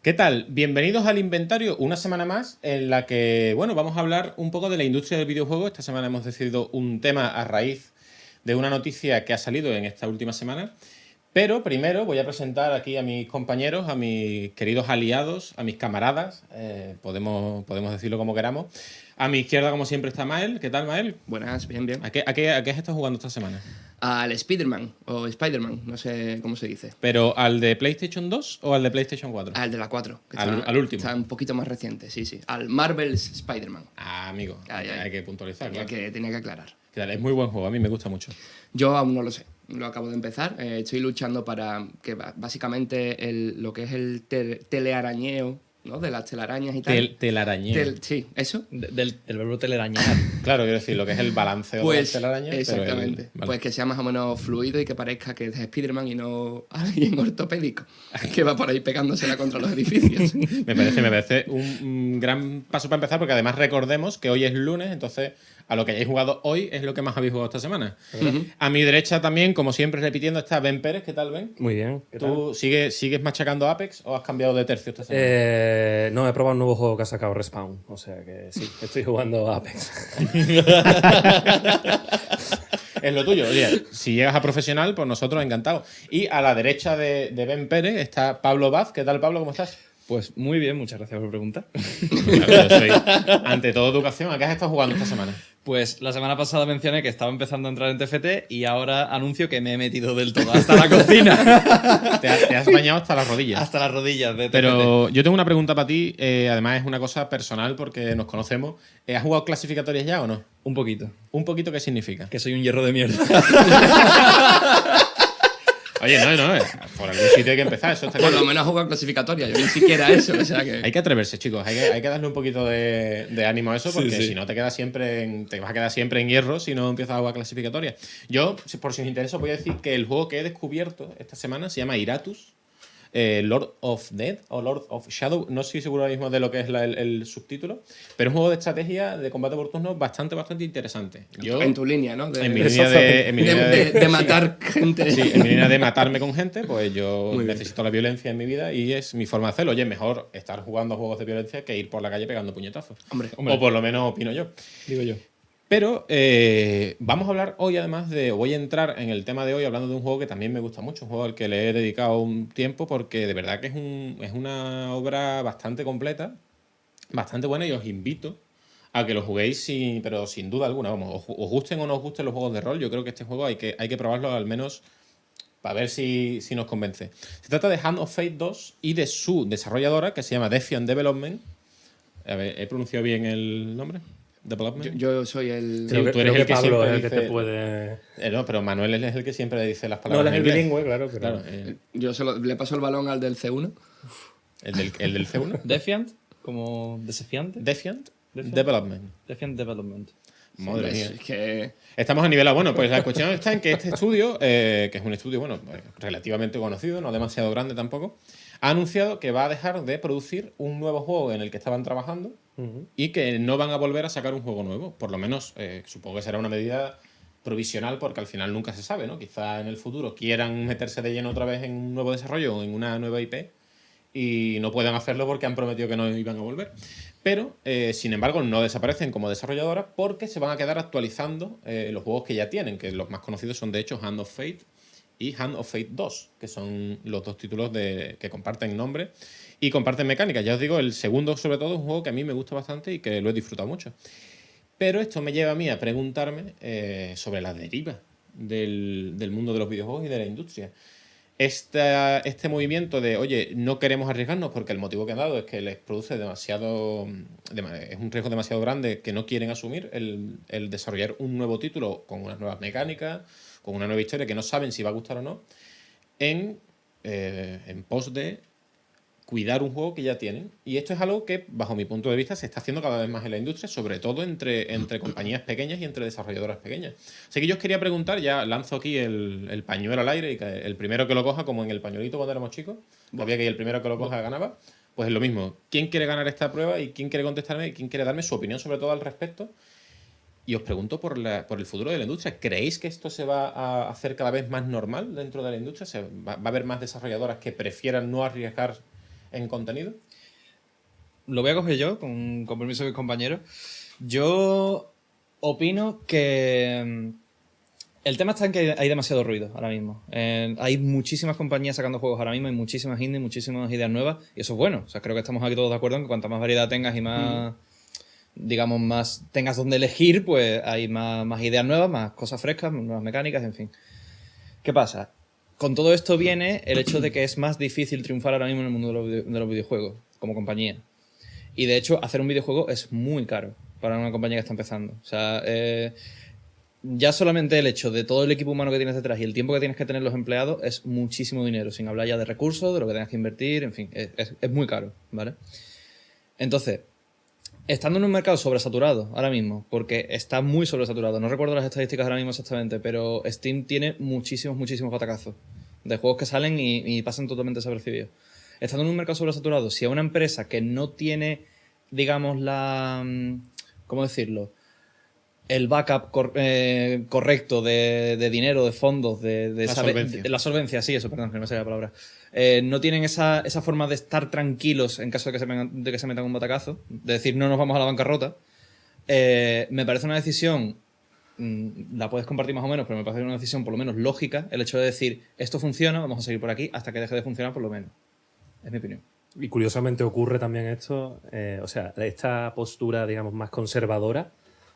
¿Qué tal? Bienvenidos al Inventario, una semana más en la que, bueno, vamos a hablar un poco de la industria del videojuego. Esta semana hemos decidido un tema a raíz de una noticia que ha salido en esta última semana. Pero primero voy a presentar aquí a mis compañeros, a mis queridos aliados, a mis camaradas, podemos decirlo como queramos. A mi izquierda, como siempre, está Mael. ¿Qué tal, Mael? Buenas, bien, bien. ¿A qué has estado jugando esta semana? Al Spider-Man, o Spider-Man, no sé cómo se dice. ¿Pero al de PlayStation 2 o al de PlayStation 4? Al de la 4. Que Al último. Está un poquito más reciente, sí, sí. Al Marvel's Spider-Man. Ah, amigo, hay que puntualizar, claro. Tenía que aclarar. Claro, es muy buen juego, a mí me gusta mucho. Yo aún no lo sé, lo acabo de empezar. Estoy luchando para que básicamente lo que es el telearañeo, ¿no? De las telarañas y tal. Telarañeo. Sí, eso. Del verbo telarañar. Claro, quiero decir, lo que es el balanceo de las telarañas. Exactamente. Vale. Pues que sea más o menos fluido y que parezca que es Spider-Man y no alguien ortopédico que va por ahí pegándosela contra los edificios. Me parece un gran paso para empezar, porque además recordemos que hoy es lunes, entonces a lo que hayáis jugado hoy es lo que más habéis jugado esta semana. A mi derecha también, como siempre repitiendo, está Ben Pérez. ¿Qué tal, Ben? Muy bien. ¿Qué tal? ¿Tú sigues machacando Apex o has cambiado de tercio esta semana? No, he probado un nuevo juego que ha sacado Respawn. O sea que sí, estoy jugando a Apex. Es lo tuyo. Oye, si llegas a profesional, pues nosotros encantados. Y a la derecha de Ben Pérez está Pablo Vaz. ¿Qué tal, Pablo? ¿Cómo estás? Pues muy bien, muchas gracias por preguntar. Yo soy, ante todo, educación. ¿A qué has estado jugando esta semana? Pues la semana pasada mencioné que estaba empezando a entrar en TFT y ahora anuncio que me he metido del todo hasta la cocina. Te has bañado hasta las rodillas. Hasta las rodillas de TFT. Pero yo tengo una pregunta para ti. Además, es una cosa personal porque nos conocemos. ¿Has jugado clasificatorias ya o no? Un poquito. ¿Un poquito qué significa? Que soy un hierro de mierda. Oye, no. Por algún sitio hay que empezar. Eso está Por claro. lo menos jugar clasificatoria, yo ni siquiera eso. O sea que... Hay que atreverse, chicos. Hay que darle un poquito de ánimo a eso, porque Sí. si no te vas a quedar siempre en hierro si no empiezas a jugar clasificatoria. Yo, por si os interesa, voy a decir que el juego que he descubierto esta semana se llama Iratus, Lord of Death o Lord of Shadow. No estoy seguro ahora mismo de lo que es el subtítulo, pero es un juego de estrategia de combate por turnos bastante interesante. Yo, en tu línea, ¿no? en mi línea de matar gente. Sí, en mi línea de matarme con gente, pues yo Muy bien. necesito la violencia en mi vida y es mi forma de hacerlo. Oye, mejor estar jugando juegos de violencia que ir por la calle pegando puñetazos. Hombre. O por lo menos opino yo. Digo yo. Pero vamos a hablar hoy, además voy a entrar en el tema de hoy hablando de un juego que también me gusta mucho, un juego al que le he dedicado un tiempo porque de verdad que es una obra bastante completa, bastante buena, y os invito a que lo juguéis pero sin duda alguna. Vamos, os gusten o no os gusten los juegos de rol, yo creo que este juego hay que probarlo al menos para ver si nos convence. Se trata de Hand of Fate 2 y de su desarrolladora, que se llama Defiant Development. A ver, ¿he pronunciado bien el nombre? Development. Yo soy el... Sí, Creo tú eres que el que Pablo siempre es el que te dice- puede... No, pero Manuel es el que siempre dice las No, palabras él es en el inglés. bilingüe, claro. Pero... Claro, Yo le paso el balón al del C1. el del C1. Defiant, como desafiante. Defiant Defiant. Development. Defiant Development. Madre mía. Es que... Estamos a nivel A. Bueno, pues la cuestión está en que este estudio, que es un estudio, bueno, relativamente conocido, no demasiado grande tampoco, ha anunciado que va a dejar de producir un nuevo juego en el que estaban trabajando y que no van a volver a sacar un juego nuevo. Por lo menos, supongo que será una medida provisional porque al final nunca se sabe, ¿no? Quizá en el futuro quieran meterse de lleno otra vez en un nuevo desarrollo o en una nueva IP y no puedan hacerlo porque han prometido que no iban a volver. Pero, sin embargo, no desaparecen como desarrolladora porque se van a quedar actualizando los juegos que ya tienen, que los más conocidos son de hecho Hand of Fate y Hand of Fate 2, que son los dos títulos que comparten nombre y comparten mecánicas. Ya os digo, el segundo sobre todo es un juego que a mí me gusta bastante y que lo he disfrutado mucho. Pero esto me lleva a mí a preguntarme sobre la deriva del mundo de los videojuegos y de la industria. Este movimiento de, oye, no queremos arriesgarnos porque el motivo que han dado es que les produce es un riesgo demasiado grande que no quieren asumir el desarrollar un nuevo título con unas nuevas mecánicas, con una nueva historia que no saben si va a gustar o no, en pos de cuidar un juego que ya tienen. Y esto es algo que, bajo mi punto de vista, se está haciendo cada vez más en la industria, sobre todo entre compañías pequeñas y entre desarrolladoras pequeñas. Así que yo os quería preguntar, ya lanzo aquí el pañuelo al aire y que el primero que lo coja, como en el pañuelito cuando éramos chicos, que había que el primero que lo coja ganaba, pues es lo mismo. ¿Quién quiere ganar esta prueba y quién quiere contestarme y quién quiere darme su opinión sobre todo al respecto? Y os pregunto por el futuro de la industria. ¿Creéis que esto se va a hacer cada vez más normal dentro de la industria? ¿Va a haber más desarrolladoras que prefieran no arriesgar en contenido? Lo voy a coger yo, con permiso de mis compañeros. Yo opino que el tema está en que hay demasiado ruido ahora mismo. Hay muchísimas compañías sacando juegos ahora mismo, hay muchísimas indies, muchísimas ideas nuevas, y eso es bueno. O sea, creo que estamos aquí todos de acuerdo en que cuanta más variedad tengas y más, digamos, más tengas donde elegir, pues hay más ideas nuevas, más cosas frescas, nuevas mecánicas, en fin. ¿Qué pasa? Con todo esto viene el hecho de que es más difícil triunfar ahora mismo en el mundo de los videojuegos, como compañía. Y de hecho, hacer un videojuego es muy caro para una compañía que está empezando. O sea, ya solamente el hecho de todo el equipo humano que tienes detrás y el tiempo que tienes que tener los empleados es muchísimo dinero, sin hablar ya de recursos, de lo que tengas que invertir, en fin, es muy caro, ¿vale? Entonces, estando en un mercado sobresaturado ahora mismo, porque está muy sobresaturado, no recuerdo las estadísticas ahora mismo exactamente, pero Steam tiene muchísimos batacazos de juegos que salen y pasan totalmente desapercibidos. Estando en un mercado sobresaturado, si a una empresa que no tiene, digamos, ¿cómo decirlo? El backup correcto de dinero, de fondos, de solvencia. la solvencia, sí, eso, perdón, que no me sale la palabra. No tienen esa forma de estar tranquilos en caso de que se metan un batacazo, de decir no nos vamos a la bancarrota. Me parece una decisión, la puedes compartir más o menos, pero me parece una decisión por lo menos lógica, el hecho de decir esto funciona, vamos a seguir por aquí hasta que deje de funcionar por lo menos. Es mi opinión. Y curiosamente ocurre también esto, o sea, esta postura, digamos, más conservadora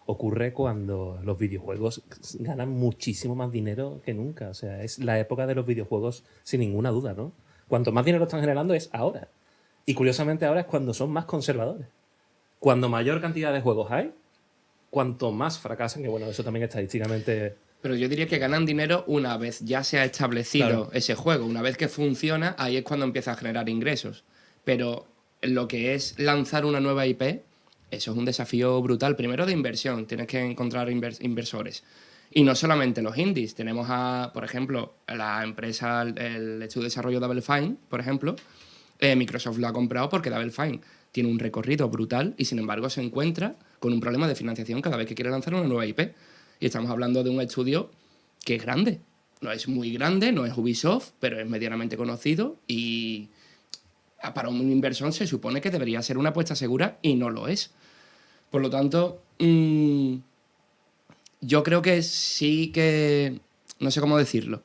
ocurre cuando los videojuegos ganan muchísimo más dinero que nunca. O sea, es la época de los videojuegos sin ninguna duda, ¿no? Cuanto más dinero están generando es ahora. Y curiosamente ahora es cuando son más conservadores. Cuando mayor cantidad de juegos hay, cuanto más fracasan, que bueno, eso también estadísticamente... Pero yo diría que ganan dinero una vez ya se ha establecido Claro. ese juego. Una vez que funciona, ahí es cuando empieza a generar ingresos. Pero lo que es lanzar una nueva IP, eso es un desafío brutal. Primero de inversión, tienes que encontrar inversores. Y no solamente los indies. Tenemos por ejemplo, la empresa, el estudio de desarrollo Double Fine, por ejemplo. Microsoft lo ha comprado porque Double Fine tiene un recorrido brutal y sin embargo se encuentra con un problema de financiación cada vez que quiere lanzar una nueva IP. Y estamos hablando de un estudio que es grande. No es muy grande, no es Ubisoft, pero es medianamente conocido y para un inversor se supone que debería ser una apuesta segura y no lo es. Por lo tanto, yo creo que sí que... no sé cómo decirlo.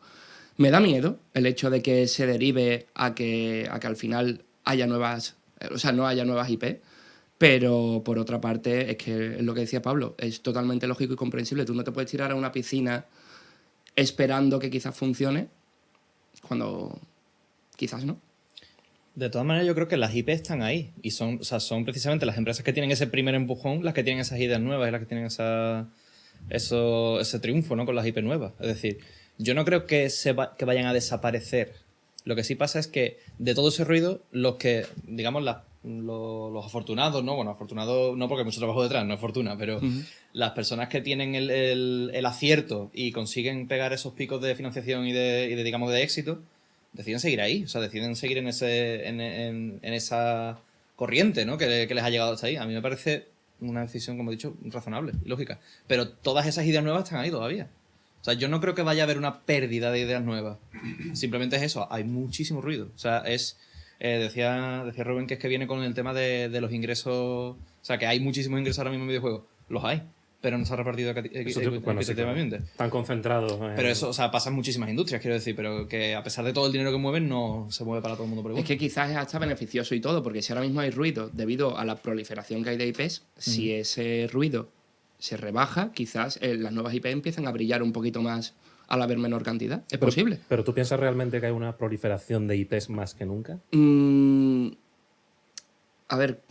Me da miedo el hecho de que se derive a que al final haya nuevas... o sea, no haya nuevas IP. Pero, por otra parte, es que es lo que decía Pablo, es totalmente lógico y comprensible. Tú no te puedes tirar a una piscina esperando que quizás funcione cuando quizás no. De todas maneras, yo creo que las IP están ahí. Y son precisamente las empresas que tienen ese primer empujón, las que tienen esas ideas nuevas y las que tienen ese triunfo, ¿no? Con las IP nuevas. Es decir, yo no creo que que vayan a desaparecer. Lo que sí pasa es que de todo ese ruido, los que, digamos, los afortunados, ¿no? Bueno, afortunados no porque hay mucho trabajo detrás, no es fortuna, pero las personas que tienen el acierto y consiguen pegar esos picos de financiación y digamos, de éxito, deciden seguir ahí. O sea, deciden seguir en esa corriente, ¿no? Que les ha llegado hasta ahí. A mí me parece una decisión, como he dicho, razonable y lógica. Pero todas esas ideas nuevas están ahí todavía. O sea, yo no creo que vaya a haber una pérdida de ideas nuevas. Simplemente es eso, hay muchísimo ruido. O sea, decía Rubén que es que viene con el tema de los ingresos. O sea, que hay muchísimos ingresos ahora mismo en videojuegos. Los hay, pero no se ha repartido equitativamente. Están concentrados. Pero eso, o sea, pasa en muchísimas industrias, quiero decir, pero que a pesar de todo el dinero que mueven, no se mueve para todo el mundo por igual. Es que quizás es hasta beneficioso y todo, porque si ahora mismo hay ruido debido a la proliferación que hay de IPs, si ese ruido se rebaja, quizás las nuevas IP empiezan a brillar un poquito más al haber menor cantidad. Es posible. ¿Pero tú piensas realmente que hay una proliferación de IPs más que nunca? A ver,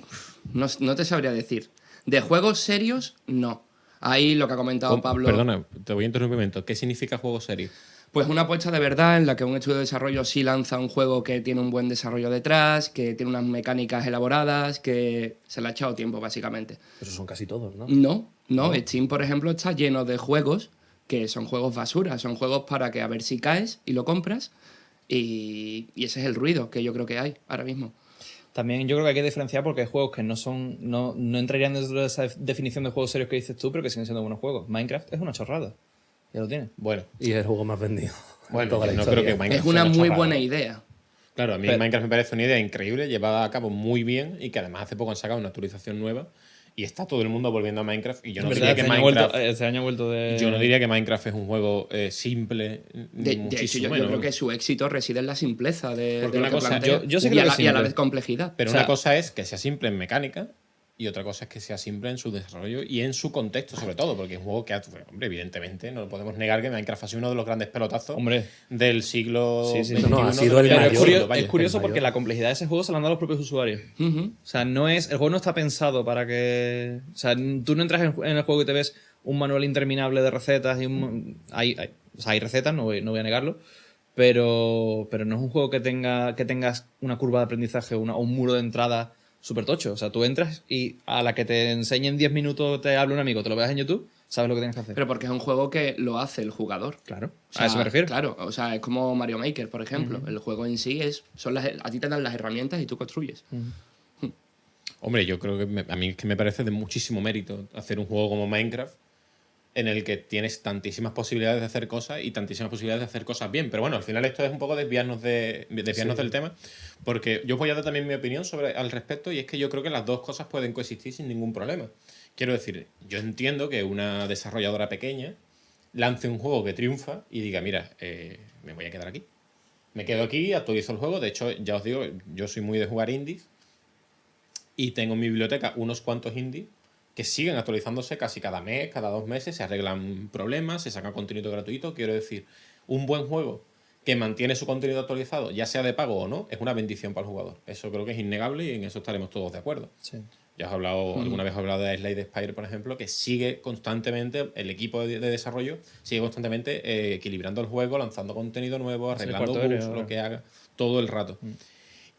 no te sabría decir. De juegos serios, no. Ahí lo que ha comentado Pablo... Perdona, te voy a interrumpir un momento. ¿Qué significa juego serio? Pues una apuesta de verdad en la que un estudio de desarrollo sí lanza un juego que tiene un buen desarrollo detrás, que tiene unas mecánicas elaboradas, que se le ha echado tiempo, básicamente. Pero son casi todos, ¿no? No. Steam, por ejemplo, está lleno de juegos que son juegos basura, son juegos para que a ver si caes y lo compras, y ese es el ruido que yo creo que hay ahora mismo. También yo creo que hay que diferenciar porque hay juegos que no entrarían dentro de esa definición de juegos serios que dices tú, pero que siguen siendo buenos juegos. Minecraft es una chorrada. Ya lo tiene. Bueno, Y es el juego más vendido. bueno, Toda la no historia. creo que Minecraft Es una sea muy chorrada. buena idea. Claro, a mí Pero- Minecraft me parece una idea increíble, llevada a cabo muy bien y que además hace poco han sacado una actualización nueva y está todo el mundo volviendo a Minecraft y yo En no verdad, diría que Minecraft... este año ha vuelto de... Yo no diría que Minecraft es un juego simple, ni De hecho, muchísimo yo menos. creo que su éxito reside en la simpleza Porque de una lo que cosa- plantea yo sí y, creo a que la, es y a la simple. vez complejidad. Pero O sea- una cosa es que sea simple en mecánica y otra cosa es que sea simple en su desarrollo y en su contexto, sobre todo, porque es un juego que, hombre, evidentemente, no podemos negar que Minecraft ha sido uno de los grandes pelotazos Hombre. del siglo Sí, sí. XXI. No, ha sido del el Pero siglo mayor. XXI, vaya. es curioso el porque mayor. la complejidad de ese juego se la han dado a los propios usuarios. Ujú. O sea, el juego no está pensado para que... O sea, tú no entras en el juego y te ves un manual interminable de recetas y o sea, hay recetas, no voy a negarlo, pero no es un juego que tengas una curva de aprendizaje o un muro de entrada súper tocho. O sea, tú entras y a la que te enseñen 10 minutos te habla un amigo, te lo veas en YouTube, sabes lo que tienes que hacer. Pero porque es un juego que lo hace el jugador. Claro, O sea, a eso me refiero. Claro, o sea, es como Mario Maker, por ejemplo. El juego en sí a ti te dan las herramientas y tú construyes. Hombre, yo creo que a mí es que me parece de muchísimo mérito hacer un juego como Minecraft en el que tienes tantísimas posibilidades de hacer cosas y tantísimas posibilidades de hacer cosas bien. Pero bueno, al final esto es un poco desviarnos del tema, porque yo voy a dar también mi opinión al respecto y es que yo creo que las dos cosas pueden coexistir sin ningún problema. Quiero decir, yo entiendo que una desarrolladora pequeña lance un juego que triunfa y diga, mira, me voy a quedar aquí. Me quedo aquí, actualizo el juego. De hecho, ya os digo, yo soy muy de jugar indies y tengo en mi biblioteca unos cuantos indies que siguen actualizándose casi cada mes, cada 2 meses, se arreglan problemas, se saca contenido gratuito. Quiero decir, un buen juego que mantiene su contenido actualizado, ya sea de pago o no, es una bendición para el jugador. Eso creo que es innegable y en eso estaremos todos de acuerdo. Sí. Ya os he hablado, alguna vez he hablado de Slade Spire, por ejemplo, que sigue constantemente, el equipo de desarrollo sigue constantemente equilibrando el juego, lanzando contenido nuevo, arreglando cuarto de bugs, hora. lo que haga, todo el rato.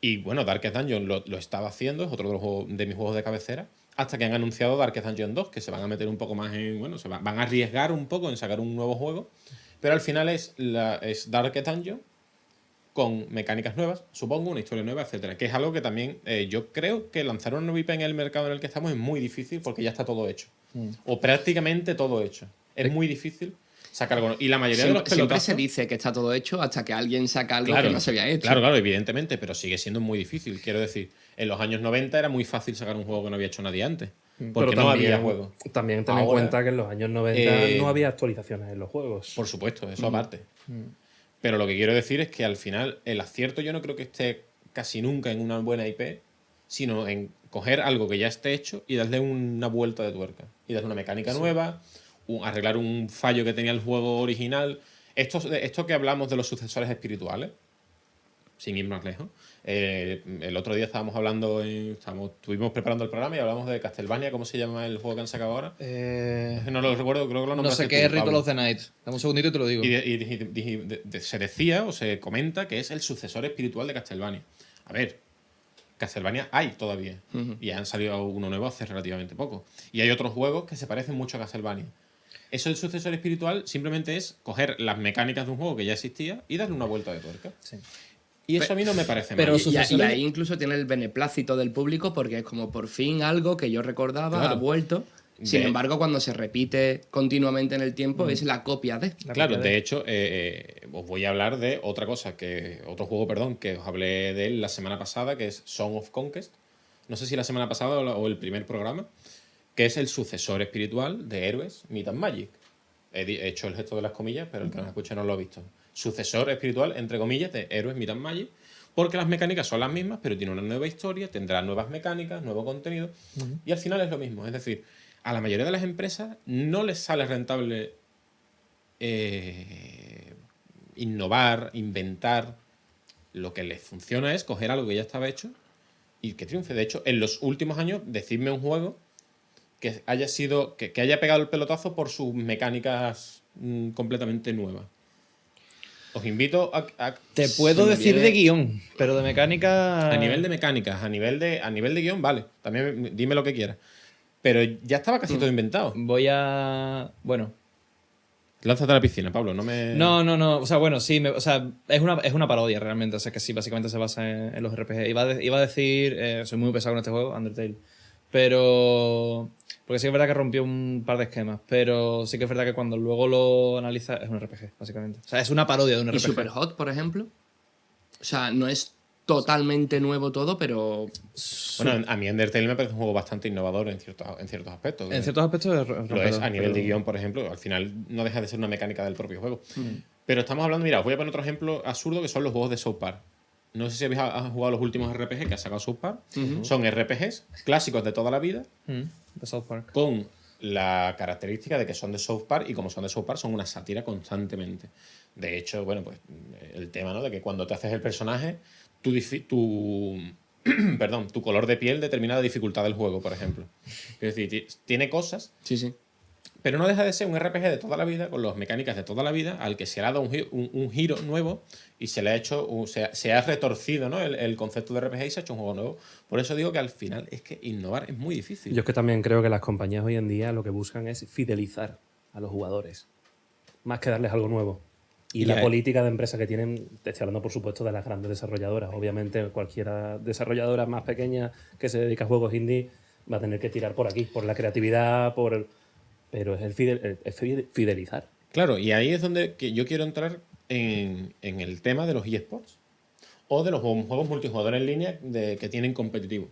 Y bueno, Darkest Dungeon lo estaba haciendo, es otro de mis juegos de cabecera, hasta que han anunciado Darkest Dungeon 2, que se van a meter un poco más en. Bueno, van a arriesgar un poco en sacar un nuevo juego, pero al final es Darkest Dungeon con mecánicas nuevas, supongo, una historia nueva, etcétera. Que es algo que también yo creo que lanzar una nueva IP en el mercado en el que estamos es muy difícil porque ya está todo hecho. O prácticamente todo hecho. Es muy difícil sacar algo. Y la mayoría de los Siempre pelotazos... se dice que está todo hecho hasta que alguien saca algo Claro, que no se había hecho. Claro, evidentemente, pero sigue siendo muy difícil. Quiero decir, en los años 90 era muy fácil sacar un juego que no había hecho nadie antes. Porque Pero no también- había juego. También ten en Ahora, cuenta que en los años 90 eh, no había actualizaciones en los juegos. Por supuesto, eso aparte. Pero lo que quiero decir es que al final el acierto yo no creo que esté casi nunca en una buena IP, sino en coger algo que ya esté hecho y darle una vuelta de tuerca. Y darle una mecánica nueva, arreglar un fallo que tenía el juego original. Esto que hablamos de los sucesores espirituales, sin ir más lejos. El otro día estábamos hablando, estuvimos preparando el programa y hablamos de Castlevania, ¿cómo se llama el juego que han sacado ahora? Es que no lo recuerdo, creo que lo No nombraste sé qué tú, es Ritual Pablo. of the Night. Dame un segundito y te lo digo. Se decía o se comenta que es el sucesor espiritual de Castlevania. A ver, Castlevania hay todavía. Y han salido uno nuevo hace relativamente poco. Y hay otros juegos que se parecen mucho a Castlevania. Eso del sucesor espiritual simplemente es coger las mecánicas de un juego que ya existía y darle una vuelta de tuerca. Sí. Y eso a mí no me parece pero mal. su- Y sucesores- ahí incluso tiene el beneplácito del público porque es como por fin algo que yo recordaba Claro. ha vuelto. Sin De- embargo, cuando se repite continuamente en el tiempo es la copia de. Claro, de hecho, os voy a hablar de otra cosa, otro juego, perdón, que os hablé de él la semana pasada, que es Song of Conquest. No sé si la semana pasada o el primer programa, que es el sucesor espiritual de Héroes, Myth and Magic. He hecho el gesto de las comillas, pero el que nos escucha no lo ha visto. Sucesor espiritual, entre comillas, de Héroes, Myth and Magic, porque las mecánicas son las mismas, pero tiene una nueva historia, tendrá nuevas mecánicas, nuevo contenido, y al final es lo mismo. Es decir, a la mayoría de las empresas no les sale rentable innovar, inventar. Lo que les funciona es coger algo que ya estaba hecho y que triunfe. De hecho, en los últimos años, decidme un juego que haya sido que haya pegado el pelotazo por sus mecánicas completamente nuevas. Os invito a Te puedo se me decir viene- de guión, pero de mecánica... a nivel de mecánicas, a nivel de guión, vale. También dime lo que quieras. Pero ya estaba casi todo inventado. Voy a... Bueno. Lánzate a la piscina, Pablo. No me. No. O sea, bueno, sí. O sea, es una parodia realmente. O sea, que sí, básicamente se basa en los RPG. Iba a decir... soy muy pesado con este juego, Undertale. Pero... Porque sí que es verdad que rompió un par de esquemas. Pero sí que es verdad que cuando luego lo analizas es un RPG, básicamente. O sea, es una parodia de un ¿Y RPG. Superhot, por ejemplo? O sea, no es totalmente nuevo todo, pero Bueno, a mí Undertale me parece un juego bastante innovador en ciertos aspectos. En ciertos aspectos es Lo es rompedor, a nivel de pero- guión, por ejemplo. Al final no deja de ser una mecánica del propio juego. Pero estamos hablando, mira, os voy a poner otro ejemplo absurdo que son los juegos de South Park. No sé si habéis jugado los últimos RPG que ha sacado South Park. Son RPGs clásicos de toda la vida de South Park. con la característica de que son de South Park y como son de South Park son una sátira constantemente. De hecho, bueno, pues el tema, ¿no? De que cuando te haces el personaje, perdón, tu color de piel determina la dificultad del juego, por ejemplo. Es decir, tiene cosas, sí. pero no deja de ser un RPG de toda la vida, con las mecánicas de toda la vida, al que se le ha dado un giro nuevo y se le ha hecho, se ha retorcido, ¿no? el concepto de RPG y se ha hecho un juego nuevo. Por eso digo que al final es que innovar es muy difícil. Yo es que también creo que las compañías hoy en día lo que buscan es fidelizar a los jugadores, más que darles algo nuevo. Y Y la hay- política de empresa que tienen, te estoy hablando por supuesto de las grandes desarrolladoras. Obviamente cualquiera desarrolladora más pequeña que se dedica a juegos indie va a tener que tirar por aquí, por la creatividad, pero es fidelizar. Claro, y ahí es donde yo quiero entrar en el tema de los eSports o de los juegos multijugador en línea que tienen competitivo.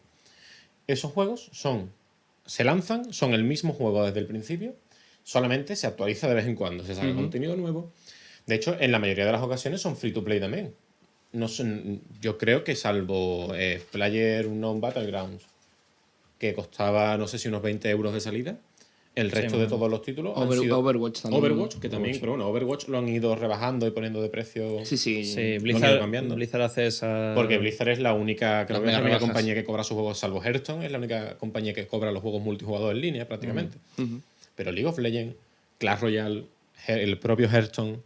Esos juegos se lanzan, son el mismo juego desde el principio, solamente se actualiza de vez en cuando, se saca contenido nuevo. De hecho, en la mayoría de las ocasiones son free to play también. No son, yo creo que salvo PlayerUnknown's Battlegrounds, que costaba, no sé si unos 20 euros de salida, el resto de todos los títulos han sido Overwatch también. Overwatch, que también, pero bueno, Overwatch lo han ido rebajando y poniendo de precio. Sí. Sí, Lo han ido Blizzard, cambiando. Blizzard hace esa... Porque Blizzard es la única, creo Las que es la mega única rebajas. compañía que cobra sus juegos, salvo Hearthstone, es la única compañía que cobra los juegos multijugador en línea prácticamente. Pero League of Legends, Clash Royale, el propio Hearthstone,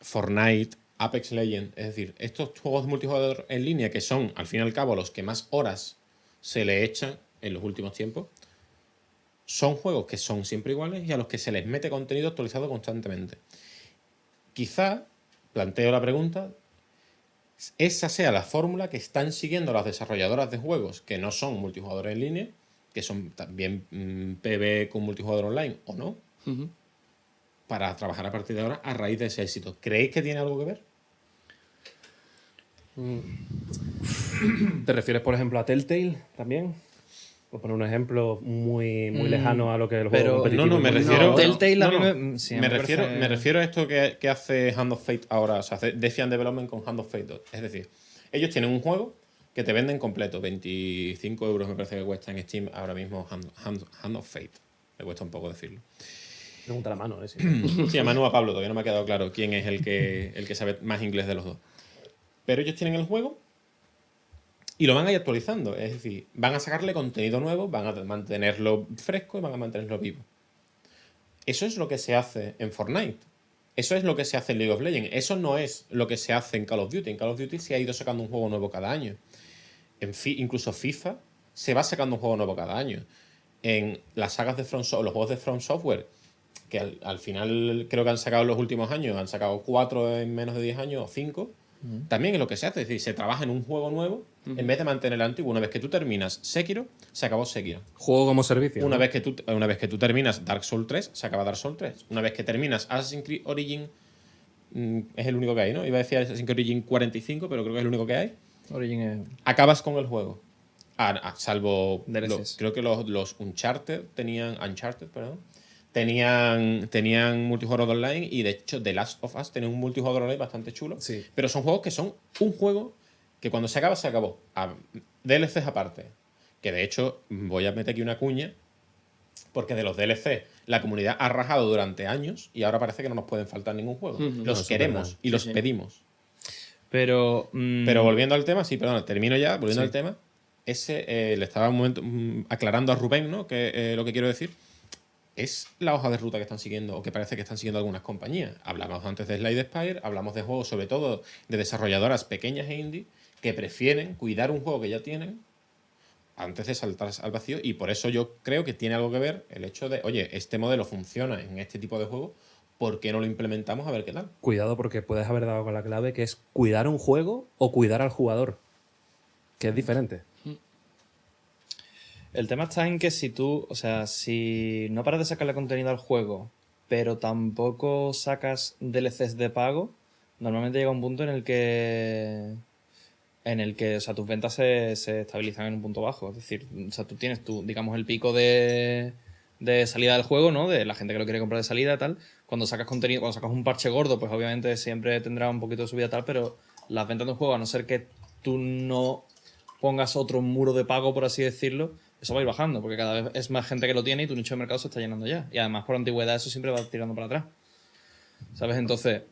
Fortnite, Apex Legends, es decir, estos juegos multijugador en línea que son, al fin y al cabo, los que más horas se le echan en los últimos tiempos, son juegos que son siempre iguales y a los que se les mete contenido actualizado constantemente. Quizá, planteo la pregunta, esa sea la fórmula que están siguiendo las desarrolladoras de juegos que no son multijugadores en línea, que son también PvE con multijugador online o no, para trabajar a partir de ahora a raíz de ese éxito. ¿Creéis que tiene algo que ver? ¿Te refieres, por ejemplo, a Telltale también? Por poner un ejemplo muy lejano a lo que el pero- juego competitivo no, me es. refiero. Telltale a mí no. me- sí, me me refiero, parece- me refiero a esto que hace Hand of Fate ahora, o sea, hace Defiant Development con Hand of Fate 2. Es decir, ellos tienen un juego que te venden completo, 25 euros me parece que cuesta en Steam ahora mismo Hand of Fate. Me cuesta un poco decirlo. Pregunta a la mano, sí. Sí, a Manu a Pablo, todavía no me ha quedado claro quién es el que sabe más inglés de los dos. Pero ellos tienen el juego y lo van a ir actualizando. Es decir, van a sacarle contenido nuevo, van a mantenerlo fresco y van a mantenerlo vivo. Eso es lo que se hace en Fortnite. Eso es lo que se hace en League of Legends. Eso no es lo que se hace en Call of Duty. En Call of Duty se ha ido sacando un juego nuevo cada año. Incluso FIFA se va sacando un juego nuevo cada año. En las sagas de los juegos de From Software, que al final creo que han sacado en los últimos años, han sacado 4 en menos de 10 años o 5, también es lo que se hace. Es decir, se trabaja en un juego nuevo en vez de mantener el antiguo. Una vez que tú terminas Sekiro, se acabó Sekiro. Juego como servicio. Una ¿no? vez que tú terminas Dark Souls 3, se acaba Dark Souls 3. Una vez que terminas Assassin's Creed Origin, es el único que hay, ¿no? Iba a decir Assassin's Creed Origin 45, pero creo que es el único que hay. Origin es... Acabas con el juego. Salvo. DLCs. Creo que los Uncharted, perdón. Tenían multijugador online y de hecho The Last of Us tenía un multijugador online bastante chulo. Sí. Pero son juegos que son un juego que cuando se acaba, se acabó. DLCs aparte. Que de hecho, voy a meter aquí una cuña, porque de los DLC la comunidad ha rajado durante años y ahora parece que no nos pueden faltar ningún juego. No, Los eso es queremos verdad. y los pedimos. Pero... Pero volviendo al tema, sí, perdón, termino ya, volviendo Sí. al tema, le estaba un momento aclarando a Rubén, ¿no? Que lo que quiero decir es la hoja de ruta que están siguiendo o que parece que están siguiendo algunas compañías. Hablamos antes de Slide Spire, hablamos de juegos sobre todo de desarrolladoras pequeñas e indie que prefieren cuidar un juego que ya tienen antes de saltar al vacío, y por eso yo creo que tiene algo que ver el hecho de, oye, este modelo funciona en este tipo de juegos, ¿por qué no lo implementamos a ver qué tal? Cuidado porque puedes haber dado con la clave que es cuidar un juego o cuidar al jugador. Que es diferente. El tema está en que si tú, o sea, si no paras de sacarle contenido al juego, pero tampoco sacas DLCs de pago, normalmente llega un punto en el que en el que, o sea, tus ventas se estabilizan en un punto bajo. Es decir, o sea, tú tienes digamos, el pico de salida del juego, ¿no? De la gente que lo quiere comprar de salida y tal. Cuando sacas contenido, cuando sacas un parche gordo, pues obviamente siempre tendrá un poquito de subida tal, pero las ventas de un juego, a no ser que tú no pongas otro muro de pago, por así decirlo, eso va a ir bajando, porque cada vez es más gente que lo tiene y tu nicho de mercado se está llenando ya. Y además, por antigüedad, eso siempre va tirando para atrás. ¿Sabes? Entonces,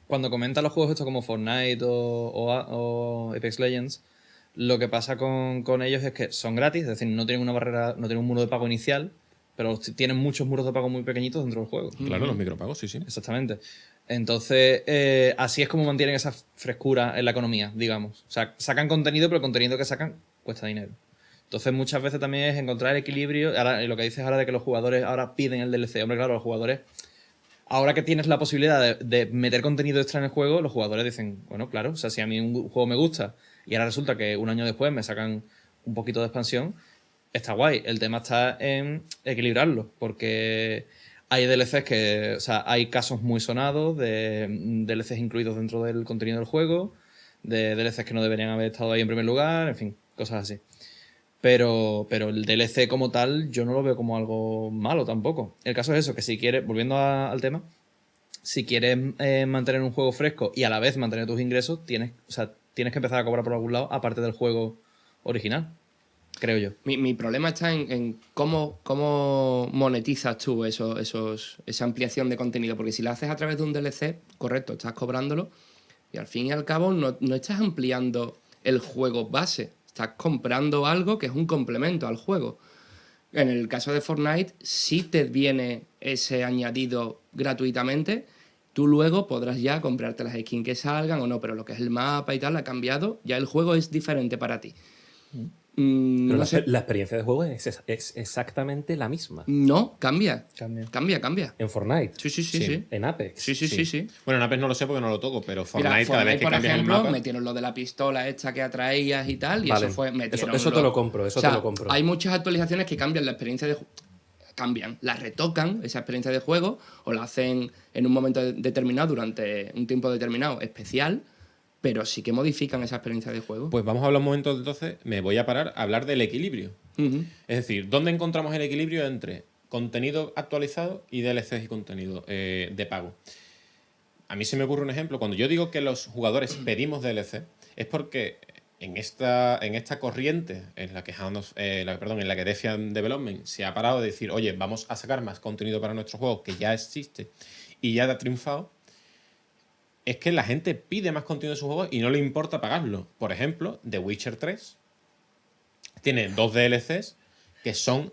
cuando comentan los juegos estos como Fortnite o Apex Legends, lo que pasa con ellos es que son gratis, es decir, no tienen una barrera, no tienen un muro de pago inicial, pero tienen muchos muros de pago muy pequeñitos dentro del juego. Claro, los micropagos, sí, sí. Exactamente. Entonces, así es como mantienen esa frescura en la economía, digamos. O sea, sacan contenido, pero el contenido que sacan cuesta dinero. Entonces, muchas veces también es encontrar el equilibrio. Ahora, lo que dices ahora de que los jugadores ahora piden el DLC. Hombre, claro, los jugadores, ahora que tienes la posibilidad de meter contenido extra en el juego, los jugadores dicen, bueno, claro, o sea, si a mí un juego me gusta y ahora resulta que un año después me sacan un poquito de expansión, está guay. El tema está en equilibrarlo, porque hay DLCs que, o sea, hay casos muy sonados de DLCs incluidos dentro del contenido del juego, de DLCs que no deberían haber estado ahí en primer lugar, en fin, cosas así. Pero el DLC como tal, yo no lo veo como algo malo tampoco. El caso es eso, que si quieres, volviendo al tema, si quieres mantener un juego fresco y a la vez mantener tus ingresos, tienes que empezar a cobrar por algún lado, aparte del juego original, creo yo. Mi problema está en cómo monetizas tú esa ampliación de contenido. Porque si la haces a través de un DLC, correcto, estás cobrándolo y al fin y al cabo no estás ampliando el juego base. Estás comprando algo que es un complemento al juego. En el caso de Fortnite, si te viene ese añadido gratuitamente, tú luego podrás ya comprarte las skins que salgan o no, pero lo que es el mapa y tal ha cambiado, ya el juego es diferente para ti. Pero No sé. la experiencia de juego es exactamente la misma. No, cambia. Cambia. Cambia. En Fortnite, Sí. en Apex. Sí. Bueno, en Apex no lo sé porque no lo toco, pero Fortnite, Mira, cada vez que por cambias ejemplo, el mapa... metieron lo de la pistola esta que atraías y tal, y Vale. eso fue... metieron Eso te lo compro, o sea, te lo compro. hay muchas actualizaciones que cambian la experiencia de cambian, la retocan, esa experiencia de juego, o la hacen en un momento determinado, durante un tiempo determinado, especial, pero sí que modifican esa experiencia de juego. Pues vamos a hablar un momento, entonces, me voy a parar a hablar del equilibrio. Ujú. Es decir, ¿dónde encontramos el equilibrio entre contenido actualizado y DLCs y contenido de pago? A mí se me ocurre un ejemplo. Cuando yo digo que los jugadores pedimos DLC, es porque en esta corriente en la que en la que Defiant Development se ha parado de decir, oye, vamos a sacar más contenido para nuestro juego que ya existe y ya ha triunfado, es que la gente pide más contenido de sus juegos y no le importa pagarlo. Por ejemplo, The Witcher 3 tiene 2 DLCs que son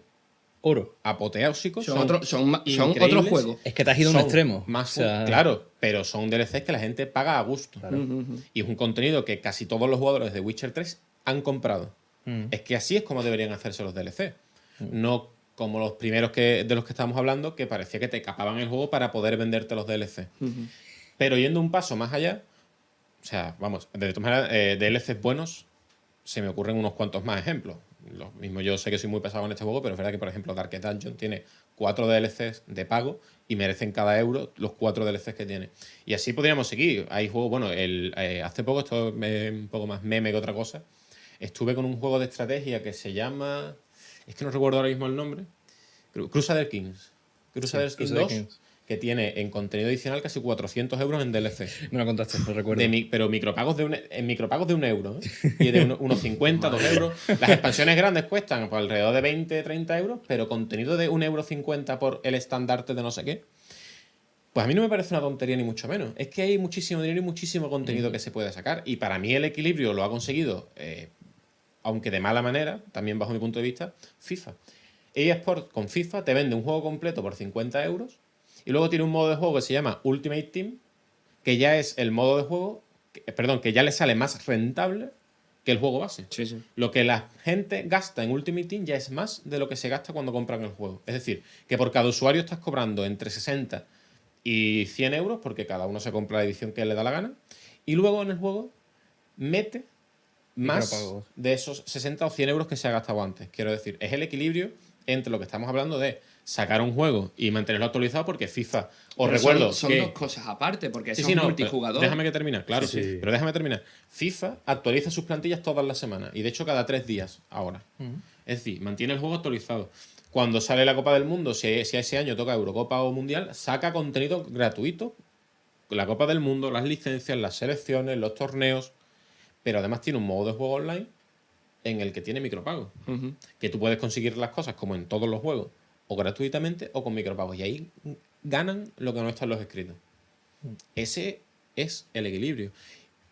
Oro. apoteósicos. Son otro increíbles. juego. Es que te has ido a un Son extremo. Más, O sea, claro, pero son DLCs que la gente paga a gusto. Y es un contenido que casi todos los jugadores de Witcher 3 han comprado. Es que así es como deberían hacerse los DLC. No como los primeros de los que estábamos hablando, que parecía que te capaban el juego para poder venderte los DLC. Pero yendo un paso más allá, o sea, vamos, de todas maneras, DLCs buenos, se me ocurren unos cuantos más ejemplos. Lo mismo, yo sé que soy muy pesado en este juego, pero es verdad que, por ejemplo, Darkest Dungeon tiene 4 DLCs de pago y merecen cada euro los 4 DLCs que tiene. Y así podríamos seguir. Hay juegos, bueno, hace poco, esto es un poco más meme que otra cosa, estuve con un juego de estrategia que se llama, es que no recuerdo ahora mismo el nombre, Crusader Kings. Crusader Kings 2, que tiene en contenido adicional casi 400 euros en DLC. me lo contaste, lo recuerdo. Pero micropagos de un euro, ¿eh? Y de unos 50, 2 euros. Las expansiones grandes cuestan por alrededor de 20, 30 euros, pero contenido de 1,50 € por el estandarte de no sé qué. Pues a mí no me parece una tontería ni mucho menos. Es que hay muchísimo dinero y muchísimo contenido que se puede sacar. Y para mí el equilibrio lo ha conseguido, aunque de mala manera, también bajo mi punto de vista, FIFA. eSport con FIFA te vende un juego completo por 50 euros. Y luego tiene un modo de juego que se llama Ultimate Team, que ya es el modo de juego, que ya le sale más rentable que el juego base. Sí. Lo que la gente gasta en Ultimate Team ya es más de lo que se gasta cuando compran el juego. Es decir, que por cada usuario estás cobrando entre 60 y 100 euros, porque cada uno se compra la edición que le da la gana, y luego en el juego mete más de esos 60 o 100 euros que se ha gastado antes. Quiero decir, es el equilibrio entre lo que estamos hablando de sacar un juego y mantenerlo actualizado porque FIFA, os Pero recuerdo son que... dos cosas aparte, porque Sí, eso sí, es no, multijugador. déjame que termine, claro, Sí, sí, sí. pero déjame terminar. FIFA actualiza sus plantillas todas las semanas y de hecho cada 3 días ahora. Es decir, mantiene el juego actualizado. Cuando sale la Copa del Mundo, si ese año toca Eurocopa o Mundial, saca contenido gratuito. La Copa del Mundo, las licencias, las selecciones, los torneos, pero además tiene un modo de juego online en el que tiene micropagos. Ujú. Que tú puedes conseguir las cosas como en todos los juegos, o gratuitamente o con micropagos. Y ahí ganan lo que no está en los escritos. Ese es el equilibrio.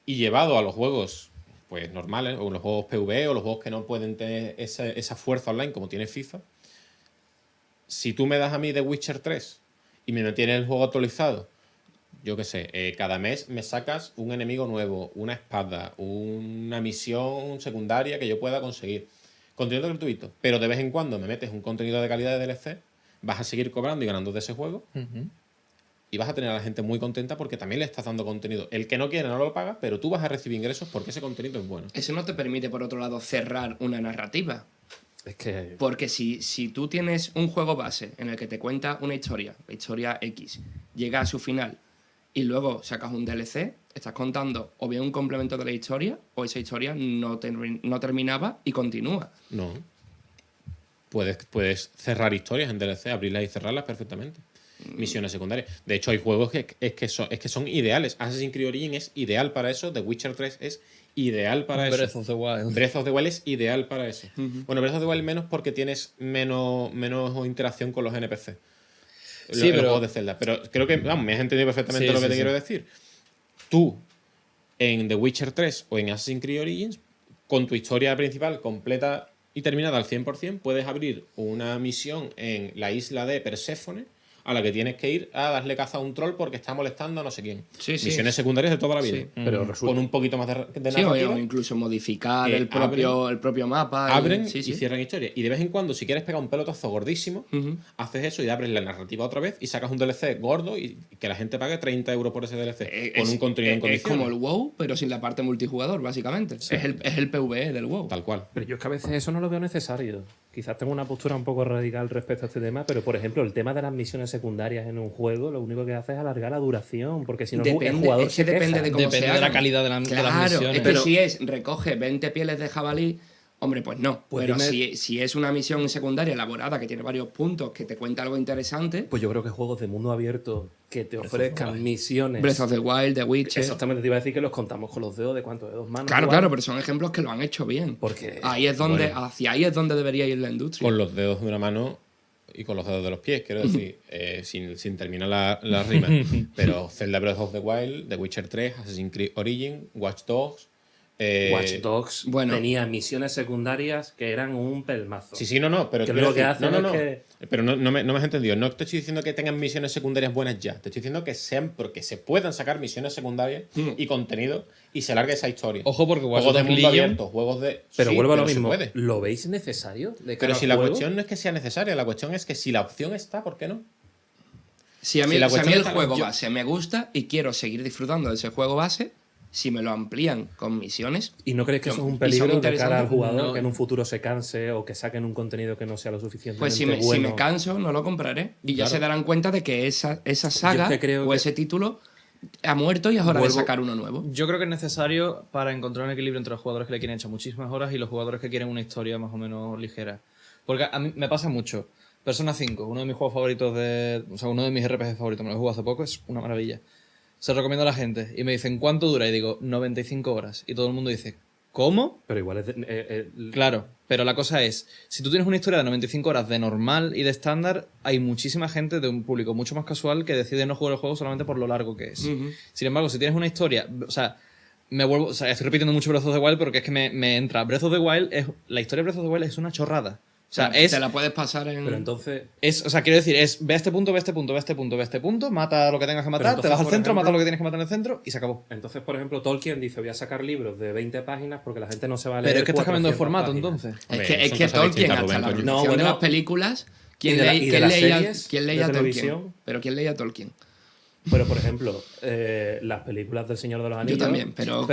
Y llevado a los juegos pues normales, o los juegos PvE, o los juegos que no pueden tener esa fuerza online como tiene FIFA, si tú me das a mí The Witcher 3 y me mantienes el juego actualizado, yo qué sé, cada mes me sacas un enemigo nuevo, una espada, una misión secundaria que yo pueda conseguir. Contenido gratuito, pero de vez en cuando me metes un contenido de calidad de DLC, vas a seguir cobrando y ganando de ese juego y vas a tener a la gente muy contenta porque también le estás dando contenido. El que no quiere no lo paga, pero tú vas a recibir ingresos porque ese contenido es bueno. Eso no te permite, por otro lado, cerrar una narrativa. Es que Porque si tú tienes un juego base en el que te cuenta una historia, la historia X, llega a su final y luego sacas un DLC, estás contando o bien un complemento de la historia o esa historia no terminaba y continúa. No. Puedes cerrar historias en DLC, abrirlas y cerrarlas perfectamente. Misiones secundarias. De hecho, hay juegos que son ideales. Assassin's Creed Origin es ideal para eso. The Witcher 3 es ideal para eso. Breath of the Wild. Breath of the Wild es ideal para eso. Bueno, Breath of the Wild menos porque tienes menos interacción con los NPC. Sí, Los pero- juegos de Zelda. Pero creo que, vamos, me has entendido perfectamente Sí, lo que sí, te sí. quiero decir. Tú, en The Witcher 3 o en Assassin's Creed Origins, con tu historia principal completa y terminada al 100%, puedes abrir una misión en la isla de Perséfone a la que tienes que ir a darle caza a un troll porque está molestando a no sé quién. Sí, sí. Misiones secundarias de toda la vida. Sí. pero resulta Con un poquito más de Sí, narrativa. o incluso modificar que el propio mapa. Abren sí, y sí. cierran historia. Y de vez en cuando, si quieres pegar un pelotazo gordísimo, Ujú. haces eso y abres la narrativa otra vez y sacas un DLC gordo y que la gente pague 30 euros por ese DLC. Con un contenido en Es condiciones. como el WoW, pero sin la parte multijugador, básicamente. Es el PvE del WoW. Tal cual. Pero yo es que a veces eso no lo veo necesario. Quizás tengo una postura un poco radical respecto a este tema, pero por ejemplo, el tema de las misiones secundarias en un juego, lo único que hace es alargar la duración, porque si no el jugador es que se depende queja. de cómo Depende se de la hagan. calidad de las Claro, misiones. es que Pero- si es recoge 20 pieles de jabalí, hombre, pues no. Pues pero dime- si es una misión secundaria elaborada que tiene varios puntos, que te cuenta algo interesante, Pues yo creo que juegos de mundo abierto que te ofrezcan misiones. Breath of the Wild, The Witcher. Exactamente, te iba a decir que los contamos con los dedos de cuánto, de 2 manos. Claro, igual. claro, pero son ejemplos que lo han hecho bien. Porque, Ahí es donde, bueno. hacia ahí es donde debería ir la industria. Con los dedos de una mano y con los dedos de los pies, quiero decir, sin terminar la rima. Pero Zelda Breath of the Wild, The Witcher 3, Assassin's Creed Origin, Watch Dogs. Watch Dogs bueno. tenía misiones secundarias que eran un pelmazo. Sí, no, pero Que quiero lo que decir- hacen no, es que- Pero no me has entendido. No te estoy diciendo que tengan misiones secundarias buenas ya. Te estoy diciendo que sean porque se puedan sacar misiones secundarias y contenido y se largue esa historia. Ojo, porque Watch juegos de Dogs mundo Legion- abierto, juegos de. Pero Sí, vuelvo a lo se mismo. puede. ¿Lo veis necesario? De cara Pero al si la juego? cuestión no es que sea necesaria, la cuestión es que si la opción está, ¿por qué no? Si a mí, Si la si a mí cuestión el está- juego yo- base me gusta y quiero seguir disfrutando de ese juego base, si me lo amplían con misiones, ¿Y no crees que eso es un y son peligro de cara al interesantes, jugador? no. Que en un futuro se canse o que saquen un contenido que no sea lo suficientemente pues si me bueno. canso, no lo compraré. Y ya Claro. se darán cuenta de que esa saga que creo o que- ese título ha muerto y es hora de Vuelvo- sacar uno nuevo. Yo creo que es necesario para encontrar un equilibrio entre los jugadores que le quieren echar muchísimas horas y los jugadores que quieren una historia más o menos ligera. Porque a mí me pasa mucho. Persona 5, uno de mis juegos favoritos o sea, uno de mis RPG favoritos, me lo he jugado hace poco, es una maravilla. Se lo recomiendo a la gente y me dicen, ¿cuánto dura? Y digo, 95 horas. Y todo el mundo dice, ¿cómo? Pero igual es... Claro, pero la cosa es, si tú tienes una historia de 95 horas de normal y de estándar, hay muchísima gente de un público mucho más casual que decide no jugar el juego solamente por lo largo que es. Ujú. Sin embargo, si tienes una historia, o sea, estoy repitiendo mucho Breath of the Wild porque es que me entra. Breath of the Wild la historia de Breath of the Wild es una chorrada. O sea, Te la puedes pasar en... Pero entonces... o sea, quiero decir, ve a este punto, ve a este punto, ve a este punto, ve a este punto, mata lo que tengas que matar, entonces, te vas al por centro, ejemplo- mata lo que tienes que matar en el centro y se acabó. Entonces, por ejemplo, Tolkien dice, voy a sacar libros de 20 páginas porque la gente no se va a leer Pero es que estás cambiando de 400 formato páginas. entonces. Hombre, Es son que cosas Tolkien, distintas, hasta la Rubén, coño. realización No, de bueno. las películas, ¿Y de las ¿quién leía series quién de leía a Tolkien? televisión? Pero ¿quién leía a Pero, por ejemplo, las películas del Señor de los Yo Anillos... también, pero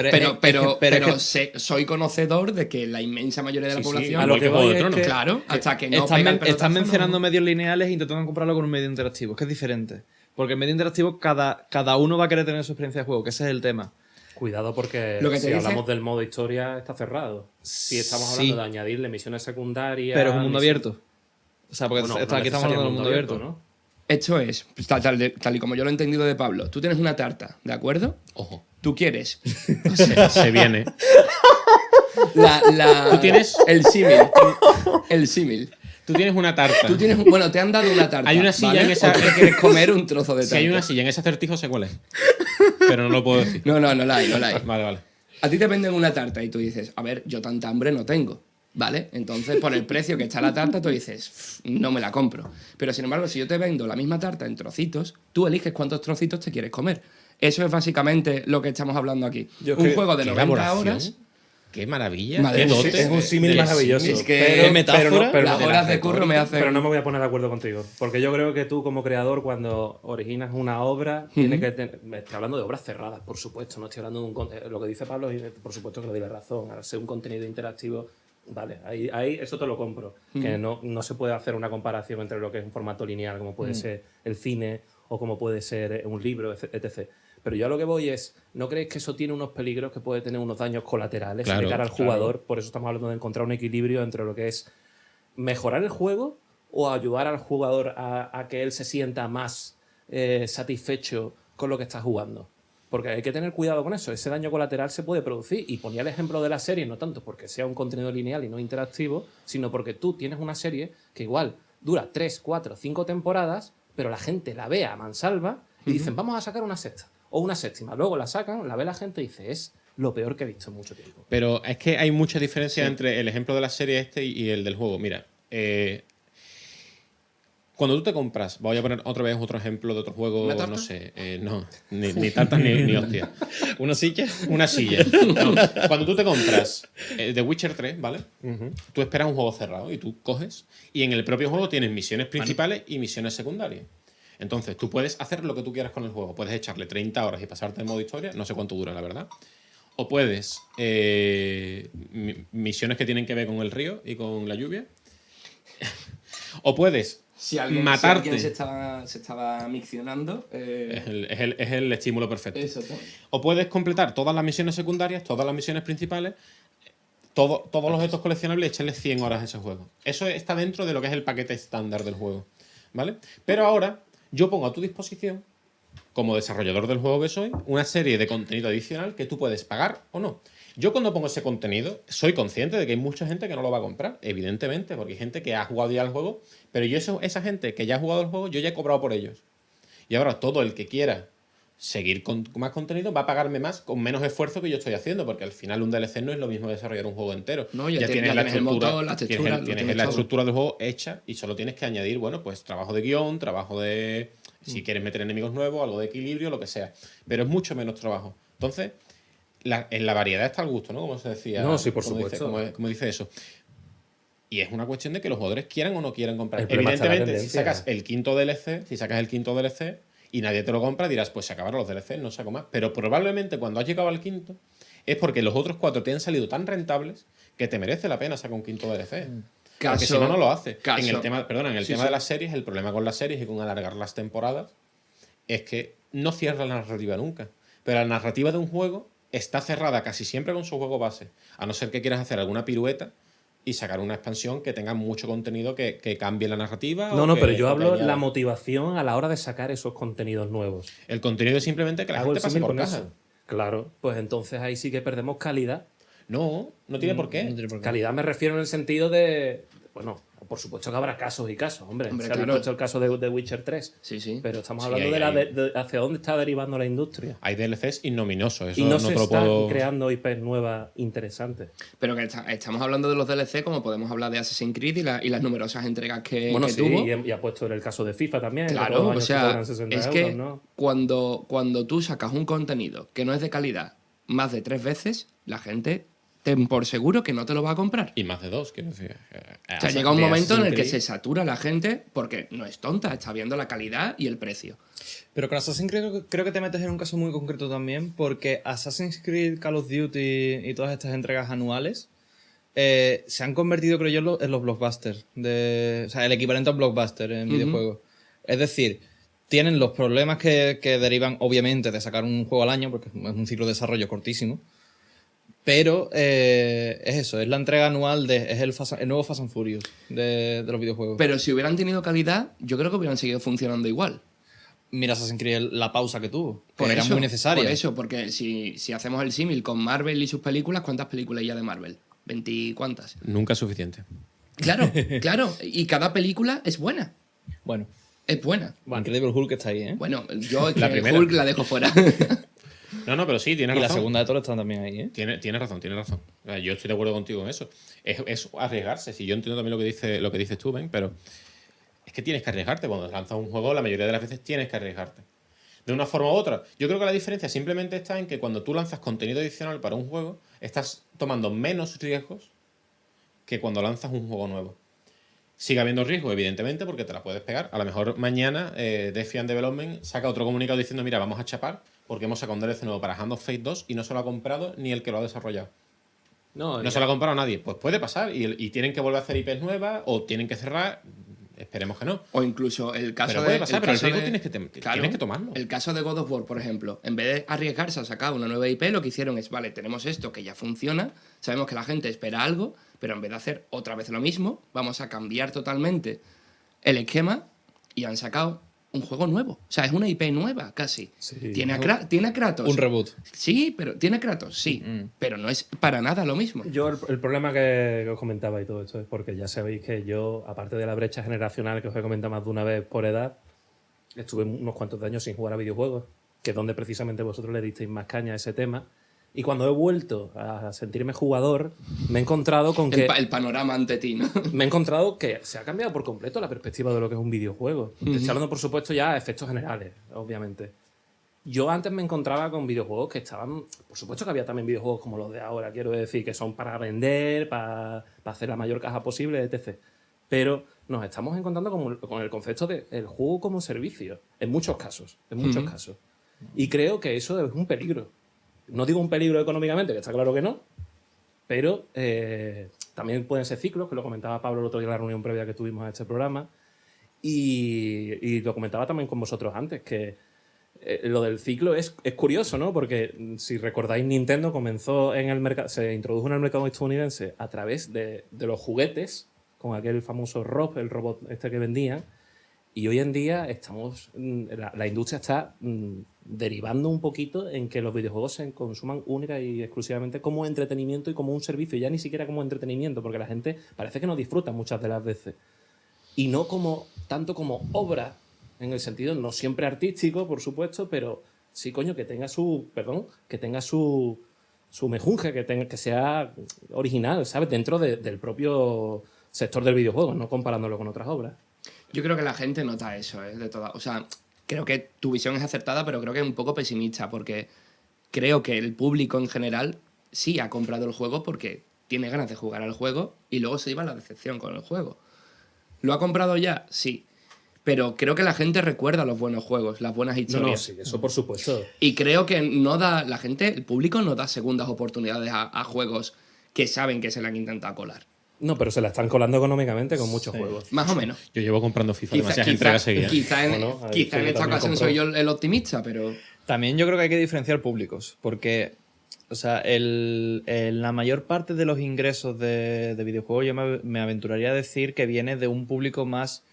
soy conocedor de que la inmensa mayoría de la Sí, sí, población... a lo igual que que Juego voy de es Tronos. que- Claro, hasta que no están, pega el están pelotazo, mencionando no. medios lineales e intentando comprarlo con un medio interactivo, que es diferente. Porque en medio interactivo cada uno va a querer tener su experiencia de juego, que ese es el tema. Cuidado porque Lo que te si dice- hablamos del modo historia está cerrado. Si estamos hablando Sí. de añadirle misiones secundarias... Pero es un mundo misiones- abierto. O sea, porque Bueno, aquí no estamos hablando del mundo abierto. ¿no? Esto es, tal y como yo lo he entendido de Pablo, tú tienes una tarta, ¿de acuerdo? Ojo. Tú quieres... o sea, Se viene. Tú tienes- el símil. El símil. Tú tienes una tarta. Bueno, te han dado una tarta. Hay una silla ¿vale? en esa- O tú te quieres comer un trozo de tarta. Si hay una silla en ese acertijo, sé cuál es. Pero no lo puedo decir. No la hay. Vale, vale. A ti te venden una tarta y tú dices, a ver, yo tanta hambre no tengo, ¿vale? Entonces, por el precio que está la tarta, tú dices, no me la compro. Pero, sin embargo, si yo te vendo la misma tarta en trocitos, tú eliges cuántos trocitos te quieres comer. Eso es básicamente lo que estamos hablando aquí. Yo Un creo- juego de Qué 90 elaboración. horas... Qué maravilla. Madre Qué mía, dote Es un símil de- maravilloso. Es que pero, metáfora, pero las no- horas de curro me hacen... Pero no me voy a poner de acuerdo contigo. Porque yo creo que tú, como creador, cuando originas una obra, tienes que tener. Estoy hablando de obras cerradas, por supuesto. No estoy hablando de lo que dice Pablo, y por supuesto que le doy la razón. Al ser un contenido interactivo, vale, ahí eso te lo compro. Que no se puede hacer una comparación entre lo que es un formato lineal, como puede ser el cine o como puede ser un libro, etc. Pero yo a lo que voy es, ¿no creéis que eso tiene unos peligros que puede tener unos daños colaterales Claro, de cara al claro. jugador? Por eso estamos hablando de encontrar un equilibrio entre lo que es mejorar el juego o ayudar al jugador a que él se sienta más satisfecho con lo que está jugando. Porque hay que tener cuidado con eso. Ese daño colateral se puede producir. Y ponía el ejemplo de la serie, no tanto porque sea un contenido lineal y no interactivo, sino porque tú tienes una serie que igual dura 3, 4, 5 temporadas, pero la gente la ve a mansalva y dicen, vamos a sacar una sexta o una séptima. Luego la sacan, la ve la gente y dice, es lo peor que he visto en mucho tiempo. Pero es que hay mucha diferencia entre el ejemplo de la serie este y el del juego. Mira, cuando tú te compras, voy a poner otra vez otro ejemplo de otro juego, ¿Una tarta? no sé, no, ni tartas ni hostias. ¿Una silla? Una silla. No, cuando tú te compras The Witcher 3, ¿vale? Tú esperas un juego cerrado y tú coges y en el propio juego tienes misiones principales y misiones secundarias. Entonces, tú puedes hacer lo que tú quieras con el juego. Puedes echarle 30 horas y pasarte en modo historia, no sé cuánto dura, la verdad. O puedes misiones que tienen que ver con el río y con la lluvia. O puedes matarte. Si alguien se estaba miccionando... Es el estímulo perfecto. Exacto. O puedes completar todas las misiones secundarias, todas las misiones principales, todos los objetos coleccionables y echarle 100 horas a ese juego. Eso está dentro de lo que es el paquete estándar del juego. ¿Vale? Pero ahora yo pongo a tu disposición, como desarrollador del juego que soy, una serie de contenido adicional que tú puedes pagar o no. Yo cuando pongo ese contenido soy consciente de que hay mucha gente que no lo va a comprar, evidentemente, porque hay gente que ha jugado ya el juego, pero esa gente que ya ha jugado el juego, yo ya he cobrado por ellos. Y ahora todo el que quiera seguir con más contenido va a pagarme más con menos esfuerzo que yo estoy haciendo, porque al final un DLC no es lo mismo que desarrollar un juego entero. No, ya tienes el motor, la textura, lo tienes tienes la todo. estructura del juego hecha y solo tienes que añadir, bueno, pues trabajo de guión, trabajo de... Si quieres meter enemigos nuevos, algo de equilibrio, lo que sea. Pero es mucho menos trabajo. Entonces, en la variedad está el gusto, ¿no? Como se decía. No, sí, por como supuesto. como dice eso. Y es una cuestión de que los jugadores quieran o no quieran comprar. El problema está en la Evidentemente, si tendencia. sacas el quinto DLC y nadie te lo compra, dirás, pues se acabaron los DLC, no saco más. Pero probablemente cuando has llegado al quinto, es porque los otros 4 te han salido tan rentables que te merece la pena sacar un quinto DLC. Porque si no, no lo hace. En el tema de las series, el problema con las series y con alargar las temporadas es que no cierra la narrativa nunca. Pero la narrativa de un juego está cerrada casi siempre con su juego base. A no ser que quieras hacer alguna pirueta y sacar una expansión que tenga mucho contenido que cambie la narrativa. No, pero yo o que hablo añada. la motivación a la hora de sacar esos contenidos nuevos. El contenido es simplemente que la Hago gente el pase símil por con caja. eso. Claro, pues entonces ahí sí que perdemos calidad. No tiene por qué. No tiene por qué. Calidad me refiero en el sentido de... Bueno, por supuesto que habrá casos y casos, hombre. Hombre, Se ha claro. visto el caso de Witcher 3. Sí. Pero estamos Sí, hablando hay- de hacia dónde está derivando la industria. Hay DLCs ignominiosos. Eso Y no no se te lo están puedo... creando IPs nuevas interesantes. Pero que estamos hablando de los DLC como podemos hablar de Assassin's Creed y las numerosas entregas que Bueno, que sí, tuvo. y ha puesto en el caso de FIFA también. que todos Claro, los o años te sea, cobran 60 es euros, que ¿no? cuando tú sacas un contenido que no es de calidad más de 3 veces, la gente ten por seguro que no te lo va a comprar. Y más de 2, quiero decir. O sea, llega un momento en el que se se satura la gente porque no es tonta, está viendo la calidad y el precio. Pero con Assassin's Creed creo que te metes en un caso muy concreto también, porque Assassin's Creed, Call of Duty y todas estas entregas anuales se han convertido, creo yo, en los blockbusters. O sea, el equivalente a un blockbuster en videojuegos. Es decir, tienen los problemas que derivan, obviamente, de sacar un juego al año, porque es un ciclo de desarrollo cortísimo. Pero es eso, es la entrega anual, es el nuevo Fast and Furious de los videojuegos. Pero si hubieran tenido calidad, yo creo que hubieran seguido funcionando igual. Mira Assassin's Creed la pausa que tuvo, que Por era eso, muy necesaria. Por eso, porque si hacemos el símil con Marvel y sus películas, ¿cuántas películas ya de Marvel? ¿20 cuántas? Nunca es suficiente. Claro, claro. Y cada película es buena. Bueno, Es buena. Incredible Hulk está ahí, ¿eh? Bueno, yo es La que primera. Hulk la dejo fuera. No, pero sí, tienes Y la razón. segunda de Thor está también ahí, ¿eh? Tienes razón. O sea, yo estoy de acuerdo contigo en eso. Es arriesgarse. Si yo entiendo también lo que dices tú, Ben, pero es que tienes que arriesgarte. Cuando lanzas un juego, la mayoría de las veces tienes que arriesgarte. De una forma u otra. Yo creo que la diferencia simplemente está en que cuando tú lanzas contenido adicional para un juego, estás tomando menos riesgos que cuando lanzas un juego nuevo. Sigue habiendo riesgo, evidentemente, porque te la puedes pegar. A lo mejor mañana Defiant Development saca otro comunicado diciendo, mira, vamos a chapar porque hemos sacado un DLC nuevo para Hand of Fate 2 y no se lo ha comprado ni el que lo ha desarrollado. No, No se lo ha comprado nadie. Pues puede pasar y tienen que volver a hacer IPs nuevas o tienen que cerrar. Esperemos que no. O incluso el caso Pero de... puede pasar, pero el caso riesgo de- tienes que tomarlo. El caso de God of War, por ejemplo. En vez de arriesgarse a sacar una nueva IP, lo que hicieron es, vale, tenemos esto que ya funciona, sabemos que la gente espera algo, pero en vez de hacer otra vez lo mismo, vamos a cambiar totalmente el esquema y han sacado un juego nuevo. O sea, es una IP nueva, casi. Sí. ¿Tiene a Kratos? Un reboot. Sí, pero tiene a Kratos, sí. Pero no es para nada lo mismo. Yo el problema que os comentaba y todo esto es porque ya sabéis que yo, aparte de la brecha generacional que os he comentado más de una vez por edad, estuve unos cuantos de años sin jugar a videojuegos, que es donde precisamente vosotros le disteis más caña a ese tema. Y cuando he vuelto a sentirme jugador, me he encontrado con que... El panorama ante ti, ¿no? Me he encontrado que se ha cambiado por completo la perspectiva de lo que es un videojuego. Estoy hablando, por supuesto, ya a efectos generales, obviamente. Yo antes me encontraba con videojuegos que estaban... Por supuesto que había también videojuegos como los de ahora, quiero decir, que son para vender, para hacer la mayor caja posible, etc. Pero nos estamos encontrando con el concepto de el juego como servicio, en muchos casos, casos. Y creo que eso es un peligro. No digo un peligro económicamente, que está claro que no, pero también pueden ser ciclos, que lo comentaba Pablo el otro día en la reunión previa que tuvimos a este programa, y lo comentaba también con vosotros antes, que lo del ciclo es curioso, ¿no? Porque si recordáis, Nintendo comenzó en el mercado, se introdujo en el mercado estadounidense a través de los juguetes, con aquel famoso Rob, el robot este que vendían, y hoy en día la industria está derivando un poquito en que los videojuegos se consuman única y exclusivamente como entretenimiento y como un servicio, ya ni siquiera como entretenimiento, porque la gente parece que no disfruta muchas de las veces. Y no tanto como obra, en el sentido no siempre artístico, por supuesto, pero sí, coño, que tenga su mejunje, que sea original, ¿sabes? Dentro del propio sector del videojuego, no comparándolo con otras obras. Yo creo que la gente nota eso, o sea, creo que tu visión es acertada, pero creo que es un poco pesimista, porque creo que el público en general sí ha comprado el juego porque tiene ganas de jugar al juego y luego se lleva la decepción con el juego. ¿Lo ha comprado ya? Sí. Pero creo que la gente recuerda los buenos juegos, las buenas historias. No, sí, eso por supuesto. Y creo que el público no da segundas oportunidades a juegos que saben que se le han intentado colar. No, pero se la están colando económicamente con muchos juegos. Más o menos. Yo llevo comprando FIFA demasiadas entregas seguidas. Quizá en Bueno, esta yo también ocasión compro. soy yo el optimista, pero... También yo creo que hay que diferenciar públicos, porque, o sea, la mayor parte de los ingresos de videojuegos yo me aventuraría a decir que viene de un público más,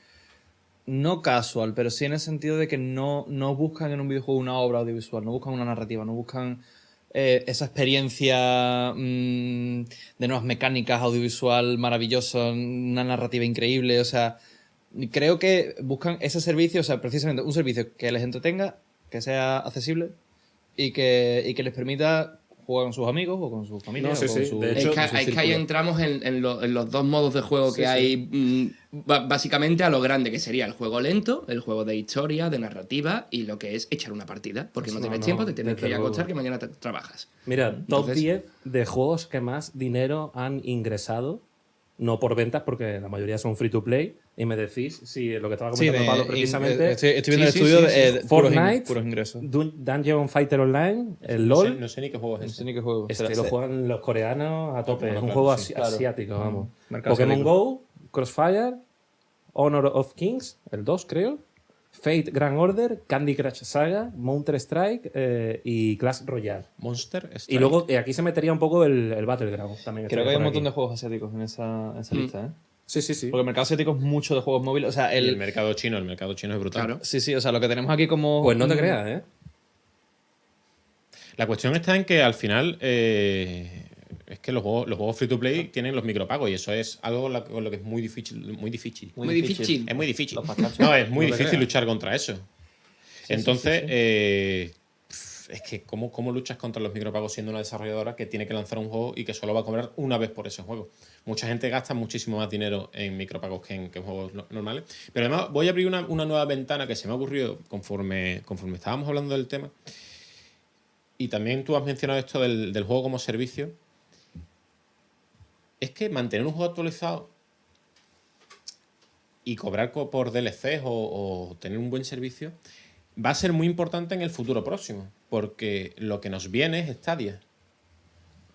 no casual, pero sí en el sentido de que no buscan en un videojuego una obra audiovisual, no buscan una narrativa, no buscan esa experiencia de nuevas mecánicas audiovisual maravillosa, una narrativa increíble, o sea, creo que buscan ese servicio, o sea, precisamente un servicio que les entretenga, que sea accesible y que les permita juega con sus amigos o con su familia. No, sí, o con sí. su, De Es hecho, que, con su es que ahí círculo. entramos en los dos modos de juego que hay, básicamente a lo grande, que sería el juego lento, el juego de historia, de narrativa, y lo que es echar una partida. Porque no No, tienes no, tiempo, te tienes desde que ir a luego. acostar, que mañana trabajas. Mira, top Entonces- 10 de juegos que más dinero han ingresado, no por ventas, porque la mayoría son free to play, y me decís si lo que estaba Sí, comentando Pablo precisamente, estoy viendo Sí, el estudio sí, sí, de Fortnite, puros ingresos. Dungeon Fighter Online, el No sé, LOL, no sé ni qué juego es No ese. sé ni qué juego. este lo juegan los coreanos a tope, bueno, es un claro, juego sí. Claro. asiático, vamos. Mercado Pokémon asiático. Go, Crossfire, Honor of Kings, el 2 creo, Fate Grand Order, Candy Crush Saga, Counter Strike y Clash Royale. Monster Strike. Y luego aquí se metería un poco el Battleground también. Creo que hay estaría un por montón de aquí. juegos asiáticos en esa lista, ¿eh? Sí, sí, sí. Porque el mercado asiático es mucho de juegos móviles. O sea, Y el mercado chino es brutal. Claro. Sí, sí, o sea, lo que tenemos aquí como. Pues no te creas, ¿eh? La cuestión está en que al final es que los juegos free to play tienen los micropagos y eso es algo con lo que es muy difícil. Muy difícil. Es muy difícil. Los pachachos. No, es muy No te difícil creas. luchar contra eso. Entonces, es que ¿cómo luchas contra los micropagos siendo una desarrolladora que tiene que lanzar un juego y que solo va a cobrar una vez por ese juego? Mucha gente gasta muchísimo más dinero en micropagos que en juegos normales. Pero además voy a abrir una nueva ventana que se me ha ocurrido conforme estábamos hablando del tema. Y también tú has mencionado esto del juego como servicio. Es que mantener un juego actualizado y cobrar por DLCs o tener un buen servicio va a ser muy importante en el futuro próximo. Porque lo que nos viene es Stadia.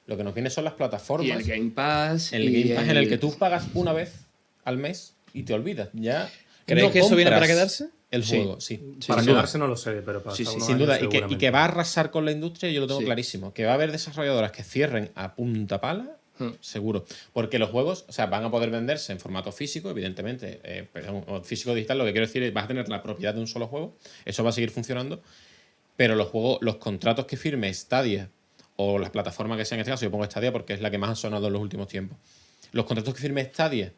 Lo que nos viene son las plataformas. Y el Game Pass. El y Game Pass en el que tú pagas una vez al mes y te olvidas. Ya ¿Creéis no que eso viene para compras quedarse? El Sí. juego, sí. Para Sin duda. quedarse no lo sé, pero para Sí, estar sí, unos Sin años duda, y que seguramente. va a arrasar con la industria, yo lo tengo Sí. clarísimo. Que va a haber desarrolladoras que cierren a punta pala, seguro. Porque los juegos, o sea, van a poder venderse en formato físico, evidentemente. O físico digital, lo que quiero decir es vas a tener la propiedad de un solo juego. Eso va a seguir funcionando. Pero los juegos, los contratos que firme Stadia o las plataformas que sean, en este caso, yo pongo Stadia porque es la que más ha sonado en los últimos tiempos. Los contratos que firme Stadia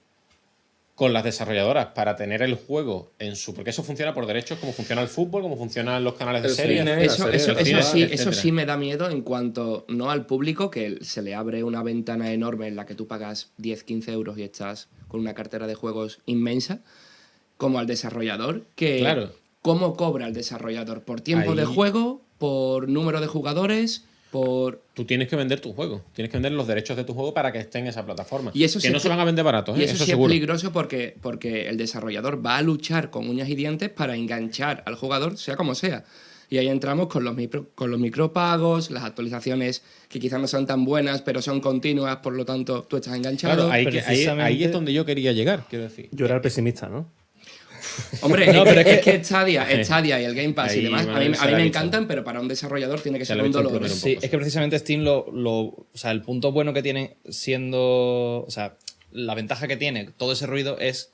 con las desarrolladoras para tener el juego en su... Porque eso funciona por derechos, como funciona el fútbol, como funcionan los canales de El series. cine, Eso, la eso, serie, eso, la sí, ciudad, eso etcétera. sí me da miedo en cuanto, no al público, que se le abre una ventana enorme en la que tú pagas 10, 15 euros y estás con una cartera de juegos inmensa, como al desarrollador, que Claro. ¿cómo cobra el desarrollador? ¿Por tiempo de Ahí- juego? ¿Por número de jugadores? ¿Por...? Tú tienes que vender tu juego. Tienes que vender los derechos de tu juego para que esté en esa plataforma. Y eso que sí no es se van a vender baratos, Y ¿eh? eso, Eso sí seguro. es peligroso porque el desarrollador va a luchar con uñas y dientes para enganchar al jugador, sea como sea. Y ahí entramos con los micropagos, las actualizaciones que quizás no son tan buenas, pero son continuas, por lo tanto tú estás enganchado. Claro, ahí Precisamente- es donde yo quería llegar, quiero decir. Yo era el pesimista, ¿no? Hombre, No, es, pero que, es es que Stadia y el Game Pass y Ahí demás, van a a mí irse a la me bicha. encantan, pero para un desarrollador tiene que Se ser la un bicha el dolor. plumero un Sí, poco, es que precisamente Steam o sea, el punto bueno que tiene siendo, o sea, la ventaja que tiene todo ese ruido es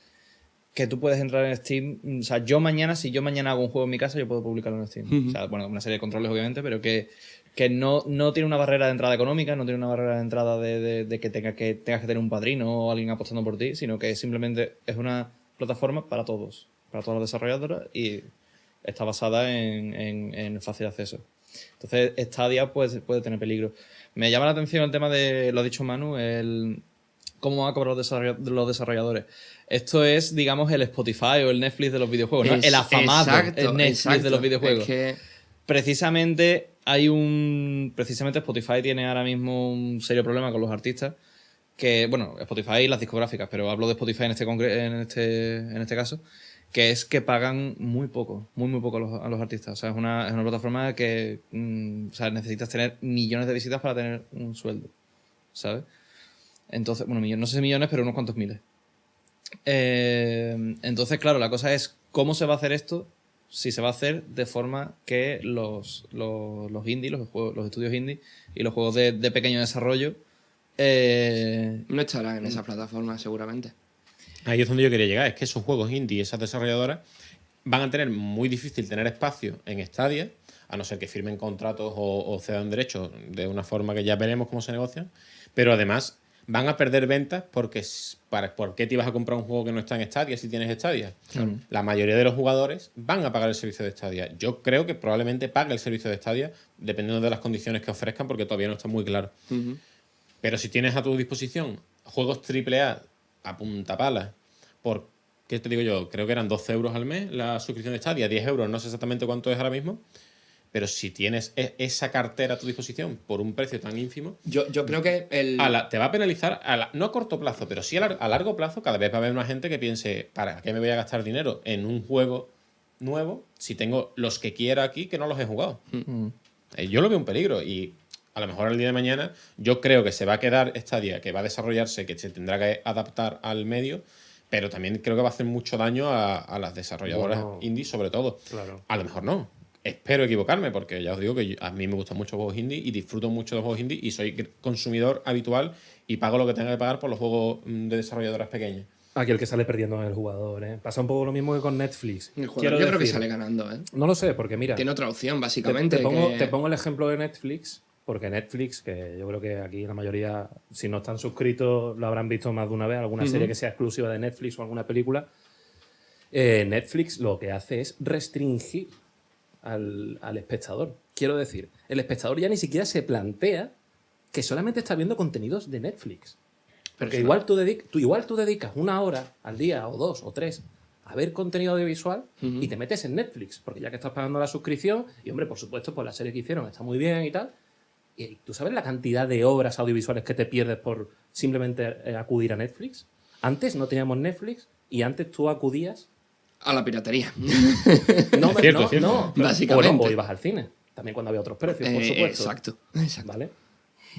que tú puedes entrar en Steam, o sea, si yo mañana hago un juego en mi casa, yo puedo publicarlo en Steam. O sea, bueno, una serie de controles obviamente, pero que no tiene una barrera de entrada económica, no tiene una barrera de entrada de que tengas que tener un padrino o alguien apostando por ti, sino que simplemente es una plataforma para todas las desarrolladoras y está basada en fácil acceso. Entonces, Stadia puede tener peligro. Me llama la atención el tema de, lo ha dicho Manu, cómo van a cobrar los desarrolladores. Esto es, digamos, el Spotify o el Netflix de los videojuegos, ¿no? El afamado Exacto, Netflix exacto. de los videojuegos. Es que Precisamente Spotify tiene ahora mismo un serio problema con los artistas. Que, bueno, Spotify y las discográficas, pero hablo de Spotify en este caso, que es que pagan muy poco a los artistas. O sea, es una plataforma que o sea, necesitas tener millones de visitas para tener un sueldo, ¿sabes? Entonces, bueno, no sé si millones, pero unos cuantos miles. Entonces, claro, la cosa es cómo se va a hacer esto, si se va a hacer de forma que los indie, los estudios indie y los juegos de pequeño desarrollo no estarán en esa plataforma, seguramente. Ahí es donde yo quería llegar. Es que esos juegos indie, esas desarrolladoras, van a tener muy difícil tener espacio en Stadia, a no ser que firmen contratos o cedan derechos de una forma que ya veremos cómo se negocian. Pero además van a perder ventas porque ¿por qué te ibas a comprar un juego que no está en Stadia si tienes Stadia? La mayoría de los jugadores van a pagar el servicio de Stadia. Yo creo que probablemente pague el servicio de Stadia dependiendo de las condiciones que ofrezcan porque todavía no está muy claro. Pero si tienes a tu disposición juegos AAA a punta pala por, ¿qué te digo yo? Creo que eran 12 euros al mes la suscripción de Stadia, 10 euros, no sé exactamente cuánto es ahora mismo. Pero si tienes esa cartera a tu disposición por un precio tan ínfimo, Yo creo que te va a penalizar, no a corto plazo, pero sí a largo plazo. Cada vez va a haber más gente que piense, ¿para qué me voy a gastar dinero en un juego nuevo si tengo los que quiera aquí que no los he jugado? Yo lo veo un peligro y a lo mejor el día de mañana yo creo que se va a quedar Stadia, que va a desarrollarse, que se tendrá que adaptar al medio, pero también creo que va a hacer mucho daño a las desarrolladoras indie sobre todo. Claro. A lo mejor no. Espero equivocarme, porque ya os digo que a mí me gustan mucho los juegos indie y disfruto mucho de los juegos indie y soy consumidor habitual y pago lo que tenga que pagar por los juegos de desarrolladoras pequeñas. Aquí el que sale perdiendo es el jugador, ¿eh? Pasa un poco lo mismo que con Netflix. el jugador yo creo que sale ganando, ¿eh? No lo sé, porque mira, Tiene otra opción, básicamente. te pongo el ejemplo de Netflix, porque Netflix, que yo creo que aquí la mayoría, si no están suscritos, lo habrán visto más de una vez, alguna serie que sea exclusiva de Netflix o alguna película. Netflix lo que hace es restringir al espectador. Quiero decir, el espectador ya ni siquiera se plantea que solamente está viendo contenidos de Netflix. Porque igual tú dedicas 1 hora al día, o 2, o 3, a ver contenido audiovisual y te metes en Netflix. Porque ya que estás pagando la suscripción, y hombre, por supuesto, pues la serie que hicieron está muy bien y tal. Y tú sabes la cantidad de obras audiovisuales que te pierdes por simplemente acudir a Netflix. Antes no teníamos Netflix y antes tú acudías a la piratería. No, Es cierto, no, es cierto. no. Básicamente. O ibas al cine. También cuando había otros precios, por supuesto. Exacto. ¿Vale?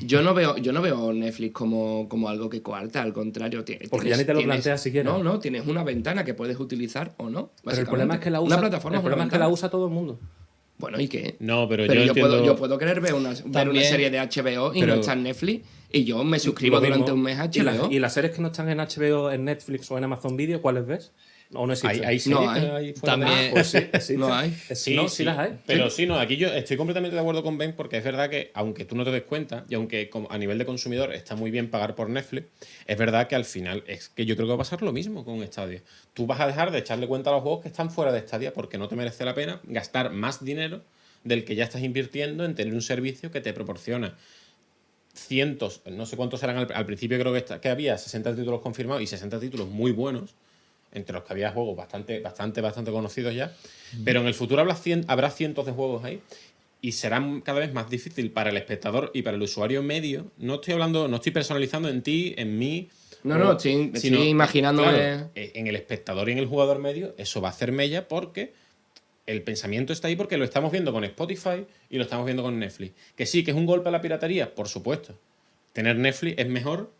Yo no veo Netflix como algo que coarta, al contrario. Porque ya ni te lo planteas siquiera. No, tienes una ventana que puedes utilizar o no. Pero el problema es que la usa, una plataforma el problema es que la usa todo el mundo. Bueno, ¿y qué? No, pero yo entiendo... puedo querer ver una También- serie de HBO y pero- no está en Netflix y yo me suscribo Lo mismo. durante un mes a HBO. ¿Y las series que no están en HBO, en Netflix o en Amazon Video, cuáles ves? ¿O no existen? Hay series No hay. que hay fuera de- También- Pues sí, existen. No hay. Sí las hay. Pero sí, no, aquí yo estoy completamente de acuerdo con Ben porque es verdad que, aunque tú no te des cuenta y aunque a nivel de consumidor está muy bien pagar por Netflix, es verdad que al final es que yo creo que va a pasar lo mismo con Stadia. Tú vas a dejar de echarle cuenta a los juegos que están fuera de Stadia porque no te merece la pena gastar más dinero del que ya estás invirtiendo en tener un servicio que te proporciona cientos, no sé cuántos eran al principio, creo que había 60 títulos confirmados y 60 títulos muy buenos, entre los que había juegos bastante conocidos ya, pero en el futuro habrá cientos de juegos ahí y será cada vez más difícil para el espectador y para el usuario medio. No estoy personalizando en ti, en mí. No, estoy imaginándome. Claro, en el espectador y en el jugador medio, eso va a hacer mella porque el pensamiento está ahí porque lo estamos viendo con Spotify y lo estamos viendo con Netflix. Que sí, que es un golpe a la piratería, por supuesto. Tener Netflix es mejor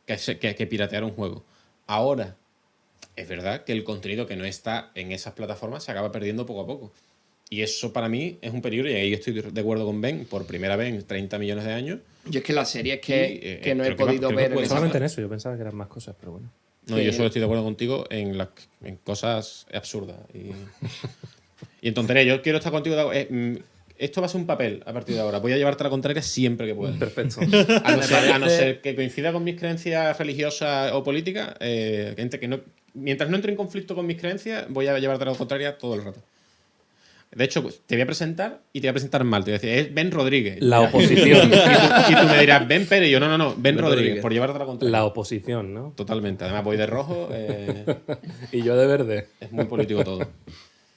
que piratear un juego. Ahora, es verdad que el contenido que no está en esas plataformas se acaba perdiendo poco a poco. Y eso para mí es un peligro, y ahí estoy de acuerdo con Ben, por primera vez en 30 millones de años. Yo es que las series que Y, no he creo que va- podido creo que ver en puede esa- Solamente en eso, yo pensaba que eran más cosas, pero bueno. No, yo solo estoy de acuerdo contigo en cosas absurdas. Y en tonterías, yo quiero estar contigo. Esto va a ser un papel a partir de ahora. Voy a llevarte a la contraria siempre que pueda. Perfecto. A no ser que coincida con mis creencias religiosas o políticas, mientras no entre en conflicto con mis creencias, voy a llevarte a la contraria todo el rato. De hecho, pues, te voy a presentar y te voy a presentar mal. Te voy a decir, es Ben Rodríguez. La oposición. Y tú me dirás, Ben Pérez. Y yo, no, Ben Rodríguez, Rodríguez. por llevarte a la contraria. La oposición, ¿no? Totalmente. Además, voy de rojo. Y yo de verde. Es muy político todo.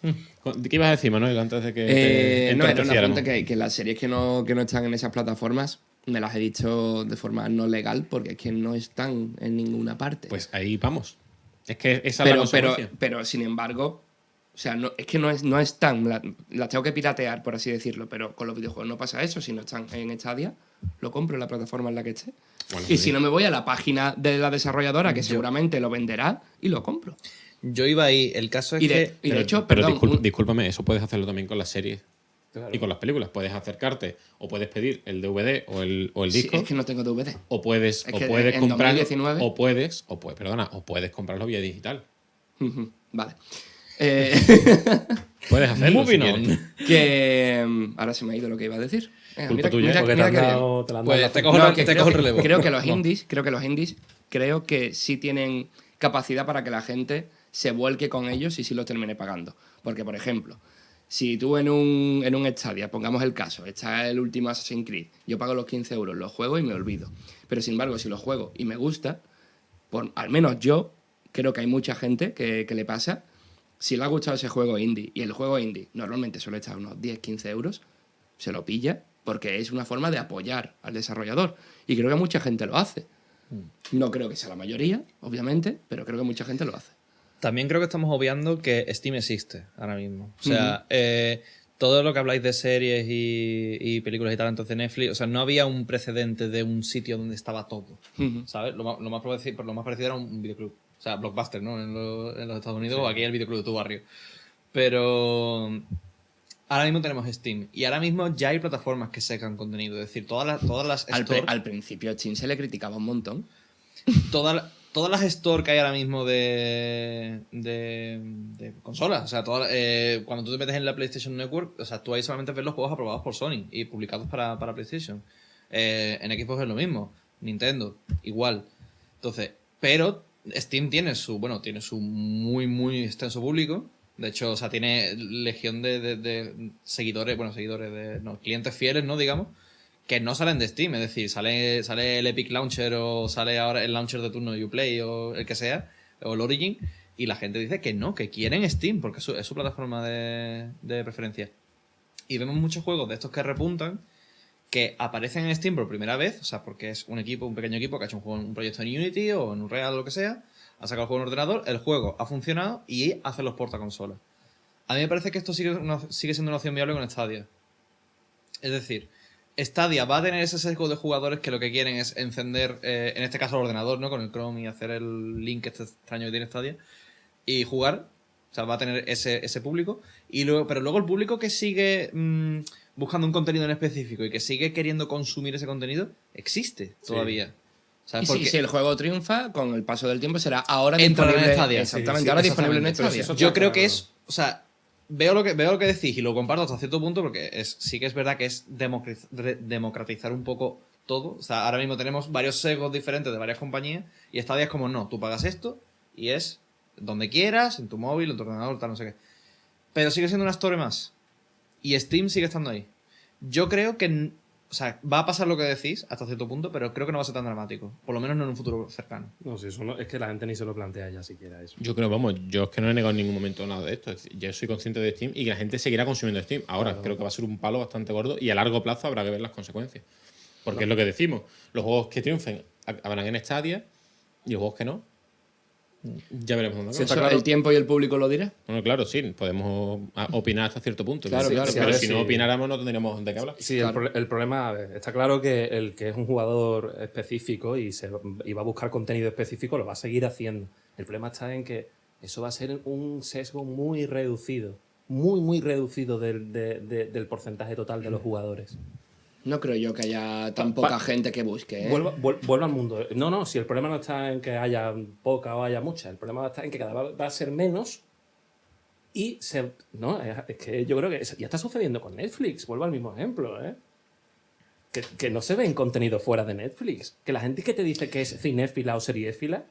¿Qué ibas a decir, Manuel, antes de que No, era una entorpeciéramos? pregunta que las series que no están en esas plataformas me las he dicho de forma no legal porque es que no están en ninguna parte. Pues ahí vamos. Es que esa es la consecuencia. pero sin embargo, o sea, es que no están, las tengo que piratear, por así decirlo, pero con los videojuegos no pasa eso. Si no están en Stadia, lo compro en la plataforma en la que esté. Bueno, Y si no, me voy a la página de la desarrolladora, que seguramente lo venderá, y lo compro. Yo iba ahí. El caso es Y de que... hecho, Pero perdón, discúlpame, eso puedes hacerlo también con las series Claro. y con las películas. Puedes acercarte o puedes pedir el DVD o el sí, disco. es que no tengo DVD. O puedes, Es o que puedes en comprarlo. 2019 O puedes comprarlo vía digital. Vale. Puedes hacerlo. Moving si on. quieres. Que ahora se me ha ido lo que iba a decir. Culpa tuya, Porque mira te qué han bien. dado, te la han Pues dado te la- cojo, No, te cojo el relevo. creo que los No. indies, creo que sí tienen capacidad para que la gente se vuelque con ellos y sí los termine pagando. Porque, por ejemplo, si tú en un Stadia, pongamos el caso, está el último Assassin's Creed, yo pago los 15 euros, lo juego y me olvido. Pero sin embargo, si lo juego y me gusta, al menos yo creo que hay mucha gente que le pasa, si le ha gustado ese juego indie, y el juego indie normalmente suele estar unos 10-15 euros, se lo pilla porque es una forma de apoyar al desarrollador. Y creo que mucha gente lo hace. No creo que sea la mayoría, obviamente, pero creo que mucha gente lo hace. También creo que estamos obviando que Steam existe ahora mismo. O sea, todo lo que habláis de series y películas y tal, entonces Netflix, o sea, no había un precedente de un sitio donde estaba todo. Ujú. ¿Sabes? Lo más parecido era un videoclub. O sea, Blockbuster, ¿no? En los Estados Unidos, o aquí el videoclub de tu barrio. Pero ahora mismo tenemos Steam. Y ahora mismo ya hay plataformas que sacan contenido. Es decir, todas las store, Al principio a Steam se le criticaba un montón. todas las store que hay ahora mismo de consolas. O sea, cuando tú te metes en la PlayStation Network, o sea, tú ahí solamente ves los juegos aprobados por Sony y publicados para PlayStation. En Xbox es lo mismo. Nintendo, igual. Entonces, pero Steam tiene su muy, muy extenso público. De hecho, o sea, tiene legión de seguidores, clientes fieles, ¿no? Digamos, que no salen de Steam. Es decir, sale el Epic Launcher o sale ahora el launcher de turno de Uplay o el que sea, o el Origin, y la gente dice que no, que quieren Steam porque es su plataforma de preferencia. Y vemos muchos juegos de estos que repuntan, que aparecen en Steam por primera vez, o sea, porque es un pequeño equipo que ha hecho un proyecto en Unity o en Unreal o lo que sea, ha sacado el juego en ordenador, el juego ha funcionado y hace los porta consola. A mí me parece que esto sigue siendo una opción viable con Stadia. Es decir, Stadia va a tener ese sesgo de jugadores que lo que quieren es encender, en este caso el ordenador, ¿no? Con el Chrome y hacer el link este extraño que tiene Stadia y jugar. O sea, va a tener ese público. Pero luego el público que sigue buscando un contenido en específico y que sigue queriendo consumir ese contenido, existe todavía. O sea, Y porque si el juego triunfa, con el paso del tiempo será ahora entrará disponible en Stadia. Exactamente, Sí, ahora exactamente. disponible en Pero si Stadia. eso- yo creo claro. que es, o sea, veo lo que decís y lo comparto hasta cierto punto porque sí que es verdad que es democratizar un poco todo. O sea, ahora mismo tenemos varios sesgos diferentes de varias compañías y Stadia es como, no, tú pagas esto y es donde quieras, en tu móvil, en tu ordenador, tal, no sé qué. Pero sigue siendo una store más. Y Steam sigue estando ahí. Yo creo que, o sea, va a pasar lo que decís hasta cierto punto, pero creo que no va a ser tan dramático. Por lo menos no en un futuro cercano. No, sí, eso no- es que la gente ni se lo plantea ya siquiera eso. Yo creo, yo es que no he negado en ningún momento nada de esto. Es decir, yo soy consciente de Steam y que la gente seguirá consumiendo Steam. Ahora, creo que va a ser un palo bastante gordo y a largo plazo habrá que ver las consecuencias. Porque es lo que decimos. Los juegos que triunfen habrán en Stadia y los juegos que no, ya veremos dónde Eso, acaba. el tiempo y el público lo dirá. Bueno, claro, sí, podemos opinar hasta cierto punto. Claro, claro, pero claro, si sí. no opináramos no tendríamos de qué hablar. Sí, Claro. el problema, a ver, está claro que el que es un jugador específico y va a buscar contenido específico lo va a seguir haciendo. El problema está en que eso va a ser un sesgo muy reducido, muy reducido del porcentaje total de los jugadores. No creo yo que haya tan poca gente que busque. ¿eh? Vuelvo al mundo. No, si el problema no está en que haya poca o haya mucha, el problema está en que cada vez va a ser menos y no, es que yo creo que ya está sucediendo con Netflix. Vuelvo al mismo ejemplo, ¿eh? Que no se ven contenido fuera de Netflix. Que la gente que te dice que es cinéfila o seriéfila, el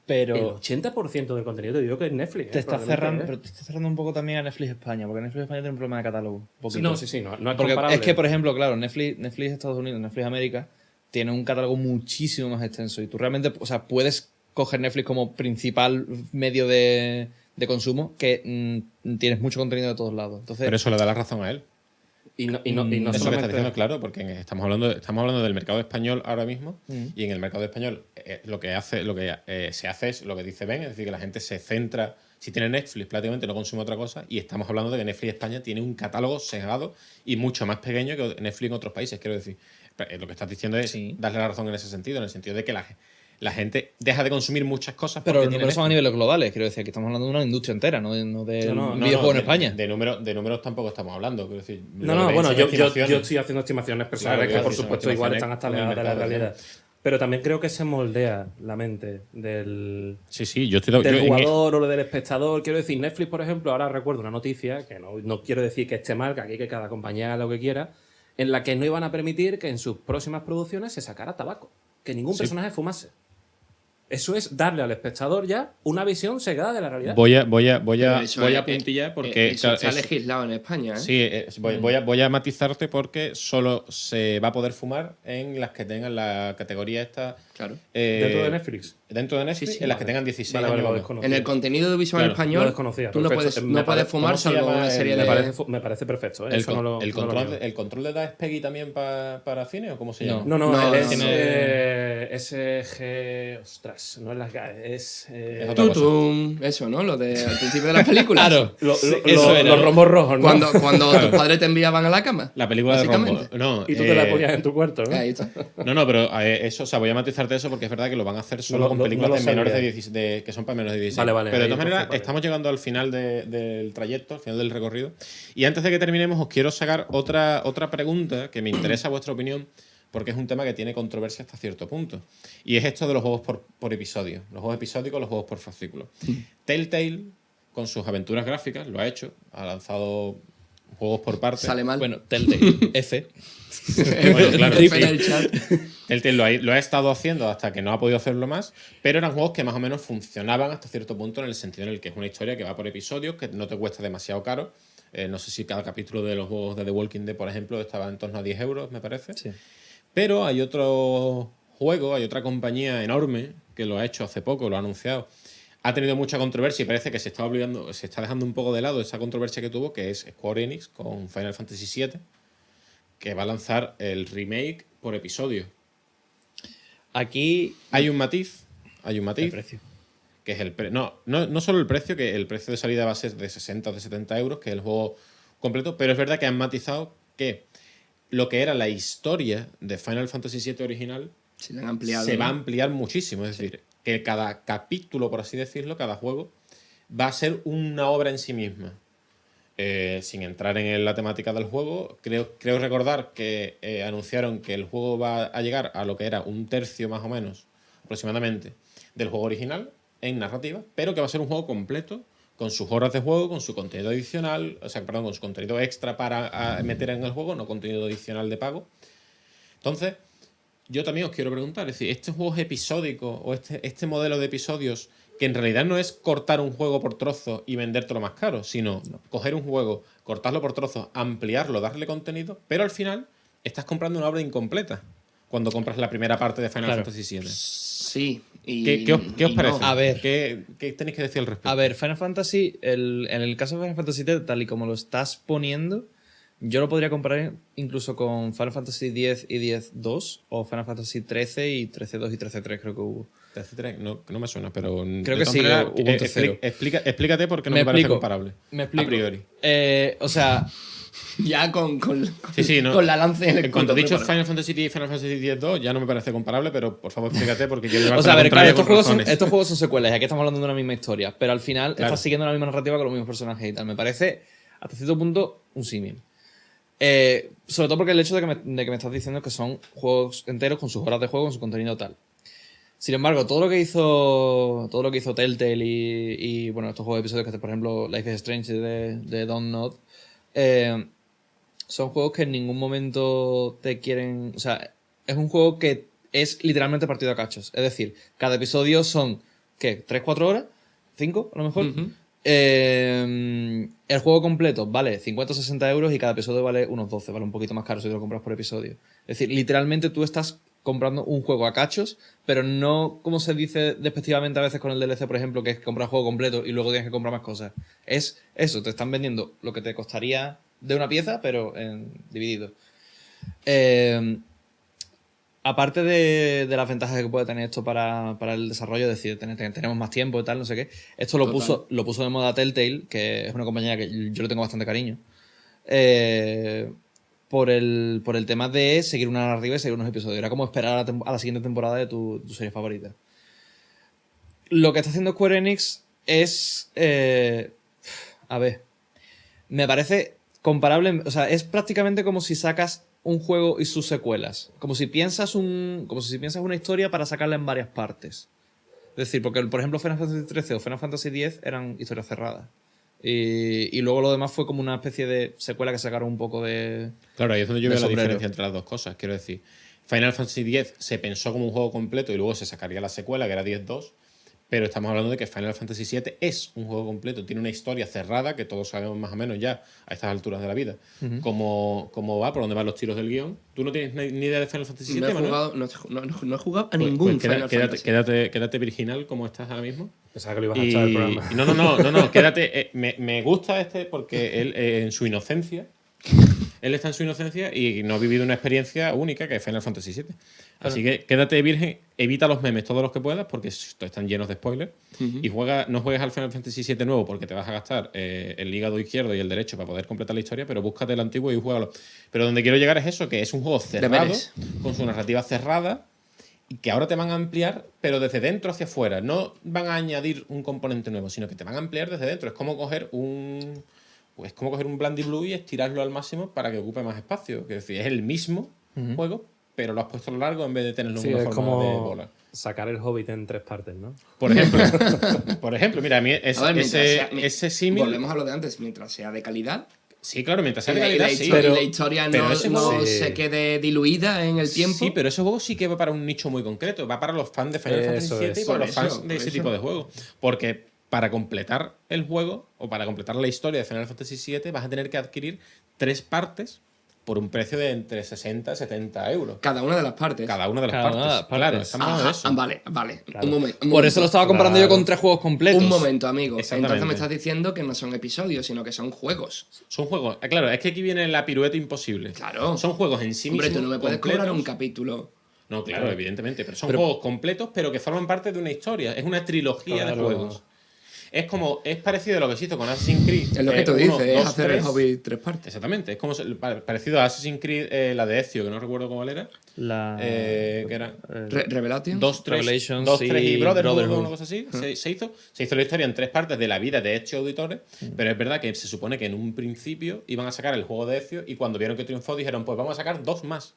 Pero 80% del contenido te digo que es Netflix. te está cerrando, ¿eh? pero te está cerrando un poco también a Netflix España, porque Netflix España tiene un problema de catálogo. Un poquito. Sí, no es Porque comparable. es que, por ejemplo, claro, Netflix Estados Unidos, Netflix América, tiene un catálogo muchísimo más extenso. Y tú realmente, o sea, puedes coger Netflix como principal medio de consumo, que tienes mucho contenido de todos lados. Entonces, Pero eso le da la razón a él. Y no Eso que está solamente... diciendo, claro, porque estamos hablando del mercado español ahora mismo y en el mercado español lo que se hace es lo que dice Ben, es decir, que la gente se centra, si tiene Netflix prácticamente no consume otra cosa y estamos hablando de que Netflix España tiene un catálogo sesgado y mucho más pequeño que Netflix en otros países, quiero decir. Lo que estás diciendo es Sí. darle la razón en ese sentido, en el sentido de que la gente deja de consumir muchas cosas pero porque los tiene números son a Netflix. niveles globales, quiero decir, que estamos hablando de una industria entera, no de No, un no, videojuego en de- España. De números tampoco estamos hablando, quiero decir. No, lo que bueno, ven yo son estimaciones. estoy haciendo estimaciones personales Claro, que por son supuesto igual están hasta estimaciones alejadas de la con el mercado, realidad. Pero también creo que se moldea la mente del, Sí, yo estoy del jugador o del espectador. Quiero decir, Netflix, por ejemplo, ahora recuerdo una noticia, que no quiero decir que esté mal, que aquí que cada compañía haga lo que quiera, en la que no iban a permitir que en sus próximas producciones se sacara tabaco. Que ningún personaje fumase. Eso es darle al espectador ya una visión cegada de la realidad. Voy Pero a puntillar porque eso claro, está legislado en España, ¿eh? sí, voy a matizarte porque solo se va a poder fumar en las que tengan la categoría esta. Claro. Dentro de Netflix. Dentro de Netflix, Sí, sí, en las que vale. tengan 16 Vale, años. lo o más. desconocía. En el contenido audiovisual Claro, español, lo desconocía, tú no perfecto. puedes, no puedes fumar ¿cómo se salvo llama una serie el- de... Me parece perfecto. ¿eh? El, Eso no lo, el no lo control, niego. ¿El control de edad es PEGI también para cine o cómo se llama? No, No, él no, es no. SG... Ostras, no es las GAE, es... Es otra cosa. Tutum, eso, ¿no? Lo de al principio de las películas. Claro. eso era. Los rombos rojos, ¿no? Cuando tus padres te enviaban a la cama. La película de Rombo. Básicamente. No, Y tú te la ponías en tu cuarto, ¿no? Ahí está. no, pero eso, o sea, voy a matizarte eso porque es verdad que lo van a hacer solo con películas no lo de menores de sabía. 16, que son para menores de 16. Vale, pero de ahí todas maneras, entonces, vale. estamos llegando al final del trayecto, al final del recorrido. Y antes de que terminemos, os quiero sacar otra pregunta que me interesa vuestra opinión, porque es un tema que tiene controversia hasta cierto punto. Y es esto de los juegos por episodio. Los juegos episódicos, los juegos por fascículos. Telltale, con sus aventuras gráficas, lo ha hecho. Ha lanzado juegos por partes. Sale mal. Bueno, Telltale, F. Bueno, claro, F sí. en el chat. Telltale lo ha estado haciendo hasta que no ha podido hacerlo más, pero eran juegos que más o menos funcionaban hasta cierto punto en el sentido en el que es una historia que va por episodios, que no te cuesta demasiado caro. No sé si cada capítulo de los juegos de The Walking Dead, por ejemplo, estaba en torno a 10 euros, me parece. Sí. Pero hay otro juego, hay otra compañía enorme que lo ha hecho hace poco, lo ha anunciado. Ha tenido mucha controversia y parece que se está dejando un poco de lado esa controversia que tuvo, que es Square Enix con Final Fantasy VII, que va a lanzar el remake por episodio. Aquí Hay un matiz, el precio. que es no solo el precio, que el precio de salida va a ser de 60 o de 70 euros, que es el juego completo, pero es verdad que han matizado que lo que era la historia de Final Fantasy VII original Se le han ampliado. se ¿no? va a ampliar muchísimo. Es decir, que cada capítulo, por así decirlo, cada juego, va a ser una obra en sí misma. Sin entrar en la temática del juego, creo recordar que anunciaron que el juego va a llegar a lo que era un tercio más o menos, aproximadamente, del juego original en narrativa, pero que va a ser un juego completo, con sus horas de juego, con su contenido adicional, con su contenido extra para meter en el juego, no contenido adicional de pago. Entonces, yo también os quiero preguntar, es decir, ¿este juego es episódico o este modelo de episodios que en realidad no es cortar un juego por trozos y vendértelo más caro, sino coger un juego, cortarlo por trozos, ampliarlo, darle contenido, pero al final estás comprando una obra incompleta cuando compras la primera parte de Final Fantasy VII? Sí. Y, ¿Qué os y parece? no. A ver. ¿Qué tenéis que decir al respecto? A ver, Final Fantasy, en el caso de Final Fantasy VII, tal y como lo estás poniendo, yo lo podría comparar incluso con Final Fantasy X y X-2 o Final Fantasy XIII y XIII-2 y XIII-3 creo que hubo. No me suena, pero Creo de que todas sí, maneras, hubo un tercero. explícate porque no me parece comparable. Me explico. A priori. O sea, Ya con Sí, no. con la lanza en el En cuanto he escudo dicho preparado. Final Fantasy X y Final Fantasy X-2, ya no me parece comparable, pero por favor explícate porque yo o sea, a ver, claro, estos juegos, razones. estos juegos son secuelas y aquí estamos hablando de una misma historia, pero al final Claro. estás siguiendo la misma narrativa con los mismos personajes y tal. Me parece, hasta cierto punto, un símil. Sobre todo porque el hecho de que me estás diciendo que son juegos enteros con sus horas de juego, con su contenido tal. Sin embargo, todo lo que hizo Telltale y bueno, estos juegos de episodios que hace, por ejemplo, Life is Strange de Dontnod, son juegos que en ningún momento te quieren... O sea, es un juego que es literalmente partido a cachos. Es decir, cada episodio son, ¿qué? ¿3-4 horas? ¿5 a lo mejor? Ujú. El juego completo vale 50 o 60 euros y cada episodio vale unos 12, vale un poquito más caro si te lo compras por episodio. Es decir, literalmente tú estás comprando un juego a cachos, pero no como se dice despectivamente a veces con el DLC, por ejemplo, que es comprar el juego completo y luego tienes que comprar más cosas. Es eso, te están vendiendo lo que te costaría de una pieza, pero dividido. Aparte de las ventajas que puede tener esto para el desarrollo, es decir, tenemos más tiempo y tal, no sé qué, esto lo puso de moda Telltale, que es una compañía que yo le tengo bastante cariño, por el tema de seguir una narrativa y seguir unos episodios. Era como esperar a la siguiente temporada de tu serie favorita. Lo que está haciendo Square Enix es... a ver, me parece comparable, o sea, es prácticamente como si sacas un juego y sus secuelas. Como si piensas una historia para sacarla en varias partes. Es decir, porque por ejemplo Final Fantasy XIII o Final Fantasy X eran historias cerradas. Y luego lo demás fue como una especie de secuela que sacaron un poco de... Claro, ahí es donde yo de veo la sombrero. diferencia entre las dos cosas. Quiero decir, Final Fantasy X se pensó como un juego completo y luego se sacaría la secuela, que era 10-2. Pero estamos hablando de que Final Fantasy VII es un juego completo, tiene una historia cerrada que todos sabemos más o menos ya a estas alturas de la vida. Cómo va, por dónde van los tiros del guión. ¿Tú no tienes ni idea de Final Fantasy VII, No he Manuel? jugado, no he jugado a Pues ningún Final Fantasy. quédate virginal como estás ahora mismo. Pensaba que lo ibas a echar del programa. Y no, quédate. Me gusta este porque él, en su inocencia, él está en su inocencia y no ha vivido una experiencia única que es Final Fantasy VII. Así que quédate virgen, evita los memes todos los que puedas porque están llenos de spoilers. Y no juegues al Final Fantasy VII nuevo porque te vas a gastar el hígado izquierdo y el derecho para poder completar la historia, pero búscate el antiguo y juégalo. Pero donde quiero llegar es eso, que es un juego cerrado, Deberes. con su narrativa cerrada, y que ahora te van a ampliar, pero desde dentro hacia afuera. No van a añadir un componente nuevo, sino que te van a ampliar desde dentro. Es como coger un Blandy Blue y estirarlo al máximo para que ocupe más espacio. Es decir, es el mismo juego, pero lo has puesto a lo largo en vez de tenerlo Sí, en una es forma de como bola. sacar el Hobbit en 3 partes, ¿no? Por ejemplo, mira, a mí ese símil... Volvemos a lo de antes, mientras sea de calidad. Sí, claro, mientras sea Y de calidad, sí. y la historia pero no, ese no juego- se quede diluida en el tiempo. Sí, pero ese juego sí que va para un nicho muy concreto. Va para los fans de Final Fantasy Eso VII es. y para Por los fans eso, de por ese eso. tipo de juegos. Porque para completar el juego o para completar la historia de Final Fantasy VII vas a tener que adquirir 3 partes por un precio de entre 60 y 70 euros. Cada una de las partes. Cada una de las Cada una de partes. las partes. Claro, estamos hablando de Ajá, eso. vale. Claro. Un momento. Por eso lo estaba comparando yo con 3 juegos completos. Un momento, amigo. Exactamente. Entonces me estás diciendo que no son episodios, sino que son juegos. Son juegos. Claro, es que aquí viene la pirueta imposible. Claro. Son juegos en sí Hombre, mismos. tú no me puedes completos. cobrar un capítulo. No, claro, evidentemente. Pero son juegos completos, pero que forman parte de una historia. Es una trilogía de Claro. juegos. Es parecido a lo que se hizo con Assassin's Creed. Es lo que tú 1, dices, es 2, hacer 3. el hobby 3 partes. Exactamente. Es como parecido a Assassin's Creed, la de Ezio, que no recuerdo cómo era. La... Que era Revelation. 2, 3 Revelations y y Brotherhood o Brotherhood. una cosa así. Se hizo la historia en 3 partes de la vida de Ezio Auditore, pero es verdad que se supone que en un principio iban a sacar el juego de Ezio y cuando vieron que triunfó dijeron, pues vamos a sacar 2 más.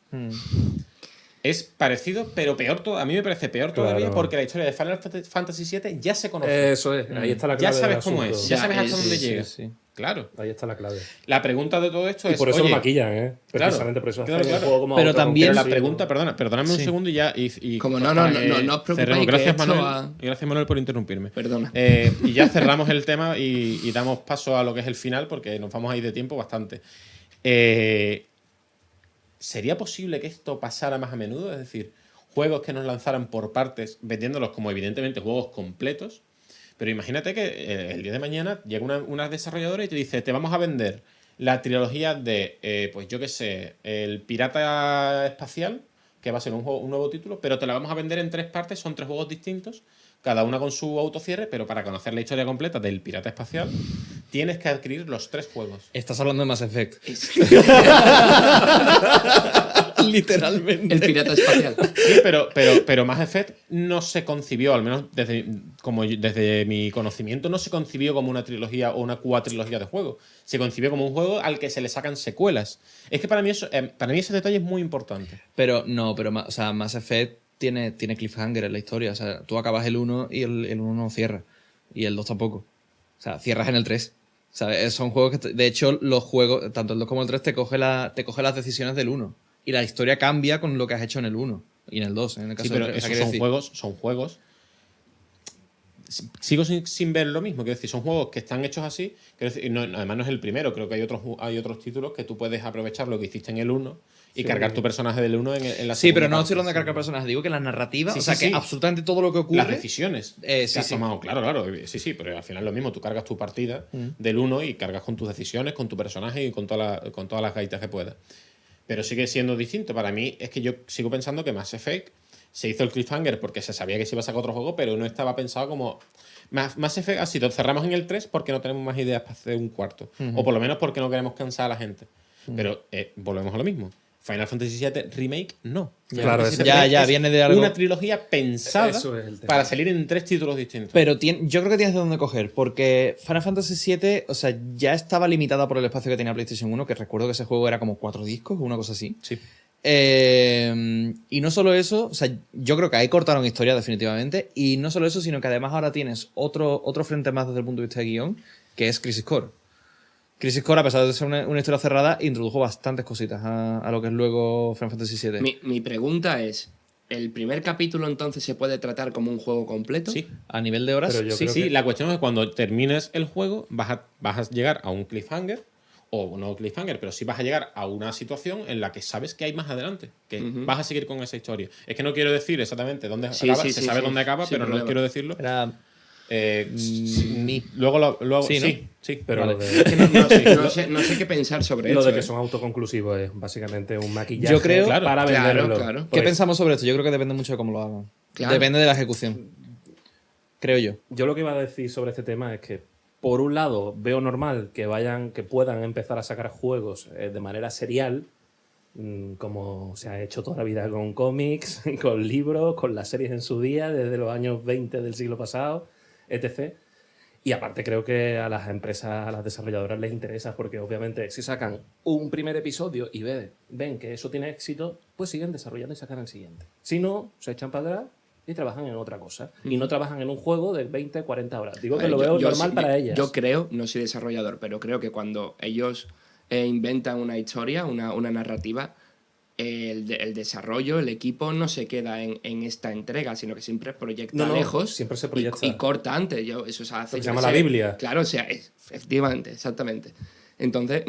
Es parecido, pero peor todo. A mí me parece peor todavía Claro. porque la historia de Final Fantasy VII ya se conoce. Eso es, ahí está la Ya clave. sabes del cómo asunto. es, ya sabes hasta es- dónde sí, llega. sí. Claro. Ahí está la clave. La pregunta de todo esto Y es, por eso oye, lo maquillan, ¿eh? Precisamente por eso claro, hacen el claro. juego como Pero también- pero la autoconclusivo. pregunta, perdóname un Sí. segundo y ya. Y Como para no os que preocupéis cerremos. que Gracias, esto Manuel. ha- Y gracias, Manuel, por interrumpirme. Perdona. Y ya cerramos el tema y damos paso a lo que es el final porque nos vamos a ir de tiempo bastante. ¿Sería posible que esto pasara más a menudo? Es decir, juegos que nos lanzaran por partes, vendiéndolos como evidentemente juegos completos. Pero imagínate que el día de mañana llega una desarrolladora y te dice, te vamos a vender la trilogía de, pues yo qué sé, el Pirata Espacial, que va a ser un nuevo título, pero te la vamos a vender en 3 partes, son 3 juegos distintos, cada una con su autocierre, pero para conocer la historia completa del Pirata Espacial, tienes que adquirir los 3 juegos. Estás hablando de Mass Effect. Literalmente. El pirata espacial. Sí, pero Mass Effect no se concibió, al menos desde mi conocimiento, no se concibió como una trilogía o una cuatrilogía de juegos. Se concibió como un juego al que se le sacan secuelas. Es que para mí ese detalle es muy importante. Pero o sea, Mass Effect tiene cliffhanger en la historia. O sea, tú acabas el 1 y el 1 no cierra. Y el 2 tampoco. O sea, cierras en el 3. O sea, son juegos que, de hecho, los juegos, tanto el 2 como el 3, te coge las decisiones del 1. Y la historia cambia con lo que has hecho en el 1 y en el 2. En el caso Sí, pero del 3. O sea, esos quiero decir- son juegos. Sigo sin ver lo mismo, quiero decir, son juegos que están hechos así. Quiero decir, además no es el primero, creo que hay otros títulos que tú puedes aprovechar lo que hiciste en el 1 y cargar tu personaje del 1 en la Sí, segunda pero no parte. estoy hablando de cargar personajes. Digo que la narrativa, Sí, o sea, sí, que sí. absolutamente todo lo que ocurre. Las decisiones Sí, que has sí. tomado, claro, sí, pero al final es lo mismo, tú cargas tu partida del 1 y cargas con tus decisiones, con tu personaje y con todas las gaitas que puedas. Pero sigue siendo distinto. Para mí es que yo sigo pensando que Mass Effect se hizo el cliffhanger porque se sabía que se iba a sacar otro juego, pero no estaba pensado como... Mass Effect ha sido, cerramos en el 3 porque no tenemos más ideas para hacer un cuarto. O por lo menos porque no queremos cansar a la gente. Pero volvemos a lo mismo. Final Fantasy VII Remake no. Final Claro, Fantasy eso- VII ya Remake es viene de algo- una trilogía pensada Eso es el tema. para salir en 3 títulos distintos. Pero yo creo que tienes de dónde coger, porque Final Fantasy VII, o sea, ya estaba limitada por el espacio que tenía PlayStation 1, que recuerdo que ese juego era como 4 discos, una cosa así. Sí. Y no solo eso, o sea, yo creo que ahí cortaron historia definitivamente, y no solo eso, sino que además ahora tienes otro frente más desde el punto de vista de guión, que es Crisis Core. Crisis Core, a pesar de ser una historia cerrada, introdujo bastantes cositas a lo que es luego Final Fantasy VII. Mi pregunta es, ¿el primer capítulo entonces se puede tratar como un juego completo? Sí. A nivel de horas, Pero yo Sí, creo sí, que- la cuestión es que cuando termines el juego vas a llegar a un cliffhanger, o no cliffhanger, pero sí vas a llegar a una situación en la que sabes que hay más adelante, que vas a seguir con esa historia. Es que no quiero decir exactamente dónde Sí, acaba, sí, se sí, sabe sí. dónde acaba, Sin pero no problema. quiero decirlo. era Sí, luego Sí, ¿no? sí. Pero Vale. lo Es que de, no sé qué pensar sobre lo esto. de que son autoconclusivos es básicamente un maquillaje Yo creo- para Claro, venderlo. claro. ¿Qué Porque pensamos sobre esto? Yo creo que depende mucho de cómo lo hagan. Claro. Depende de la ejecución. Creo yo. Yo lo que iba a decir sobre este tema es que, por un lado, veo normal que puedan empezar a sacar juegos de manera serial, como se ha hecho toda la vida con cómics, con libros, con las series en su día, desde los años 20 del siglo pasado, etc. Y aparte creo que a las empresas, a las desarrolladoras les interesa, porque obviamente si sacan un primer episodio y ven que eso tiene éxito, pues siguen desarrollando y sacan el siguiente. Si no, se echan para atrás y trabajan en otra cosa. Y no trabajan en un juego de 20, 40 horas. Digo A que ver, lo veo yo normal sí- para ellas. Yo creo, no soy desarrollador, pero creo que cuando ellos inventan una historia, una narrativa, el desarrollo, el equipo no se queda en esta entrega, sino que siempre proyecta No, no, lejos siempre se y- proyecta. y corta antes. Eso se hace. Lo que se yo llama qué la sé. Biblia. Claro, o sea, efectivamente, exactamente. Entonces,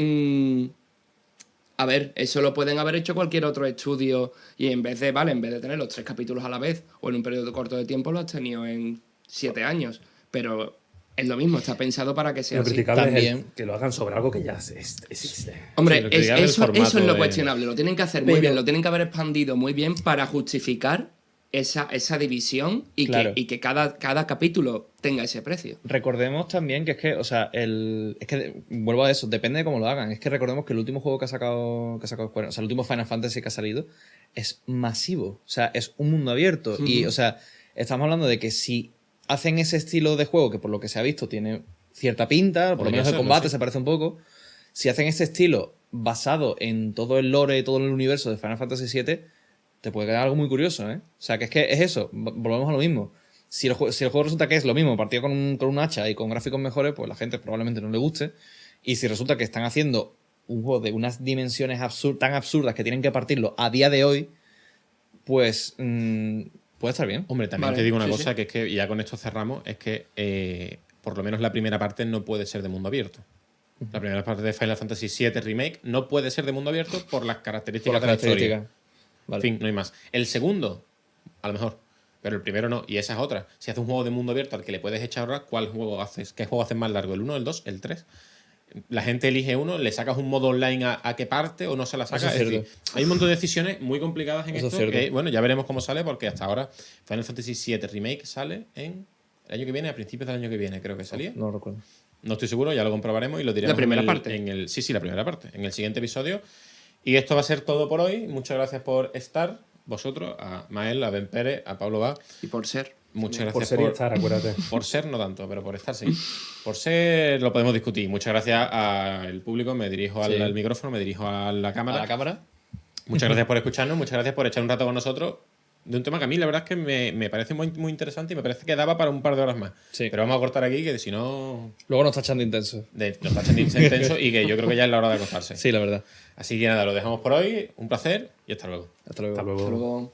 a ver, eso lo pueden haber hecho cualquier otro estudio y en vez de tener los 3 capítulos a la vez o en un periodo corto de tiempo, lo has tenido en 7 años. Pero es lo mismo, está pensado para que sea Lo así. criticable es También. que lo hagan sobre algo que ya existe. Hombre, Sí, lo que digan el eso es formato lo de- cuestionable. Lo tienen que hacer muy Pero- bien, lo tienen que haber expandido muy bien para justificar esa división y Claro. que cada capítulo tenga ese precio. Recordemos también que es que, o sea, vuelvo a eso, depende de cómo lo hagan. Es que recordemos que el último juego que ha sacado Square, o sea, el último Final Fantasy que ha salido, es masivo. O sea, es un mundo abierto. Y, o sea, estamos hablando de que si hacen ese estilo de juego, que por lo que se ha visto tiene cierta pinta, por lo Podría menos el serlo, combate sí. se parece un poco, si hacen ese estilo basado en todo el lore y todo el universo de Final Fantasy VII, te puede quedar algo muy curioso, ¿eh? O sea, que es eso, volvemos a lo mismo. Si el juego resulta que es lo mismo, partido con un hacha y con gráficos mejores, pues la gente probablemente no le guste. Y si resulta que están haciendo un juego de unas dimensiones tan absurdas que tienen que partirlo a día de hoy, pues puede estar bien. Hombre, también Vale, te digo una sí, cosa, sí. que es que, y ya con esto cerramos, es que por lo menos la primera parte no puede ser de mundo abierto. La primera parte de Final Fantasy VII Remake no puede ser de mundo abierto por las características Por las de la historia. características. Vale. En fin, no hay más. El segundo, a lo mejor, pero el primero no. Y esa es otra. Si haces un juego de mundo abierto al que le puedes echar horas, ¿cuál juego haces? ¿Qué juego haces más largo? ¿El 1, el 2, el 3? La gente elige uno, le sacas un modo online a qué parte o no se la Eso saca. es Es cierto. decir, hay un montón de decisiones muy complicadas en Eso es esto. cierto. Que, bueno, ya veremos cómo sale, porque hasta ahora Final Fantasy VII Remake sale en el año que viene, a principios del año que viene, creo que salía. No lo recuerdo. No estoy seguro, ya lo comprobaremos y lo diremos. ¿La primera en el- parte? Sí, la primera parte. En el siguiente episodio. Y esto va a ser todo por hoy. Muchas gracias por estar, vosotros, a Mael, a Ben Pérez, a Pablo Bá. Y por ser. Muchas Por gracias ser y estar, acuérdate. por ser, no tanto, pero por estar sí. Por ser lo podemos discutir. Muchas gracias al público. Me dirijo Sí. al micrófono, me dirijo a la ¿A cámara. la cámara? Muchas gracias por escucharnos, muchas gracias por echar un rato con nosotros de un tema que a mí la verdad es que me parece muy, muy interesante y me parece que daba para un par de horas más. Sí. Pero vamos a cortar aquí, que si no Luego nos tachan de intenso. nos está echando intenso y que yo creo que ya es la hora de acostarse. Sí, la verdad. Así que nada, lo dejamos por hoy. Un placer y hasta luego. Hasta luego. Hasta luego. Hasta luego.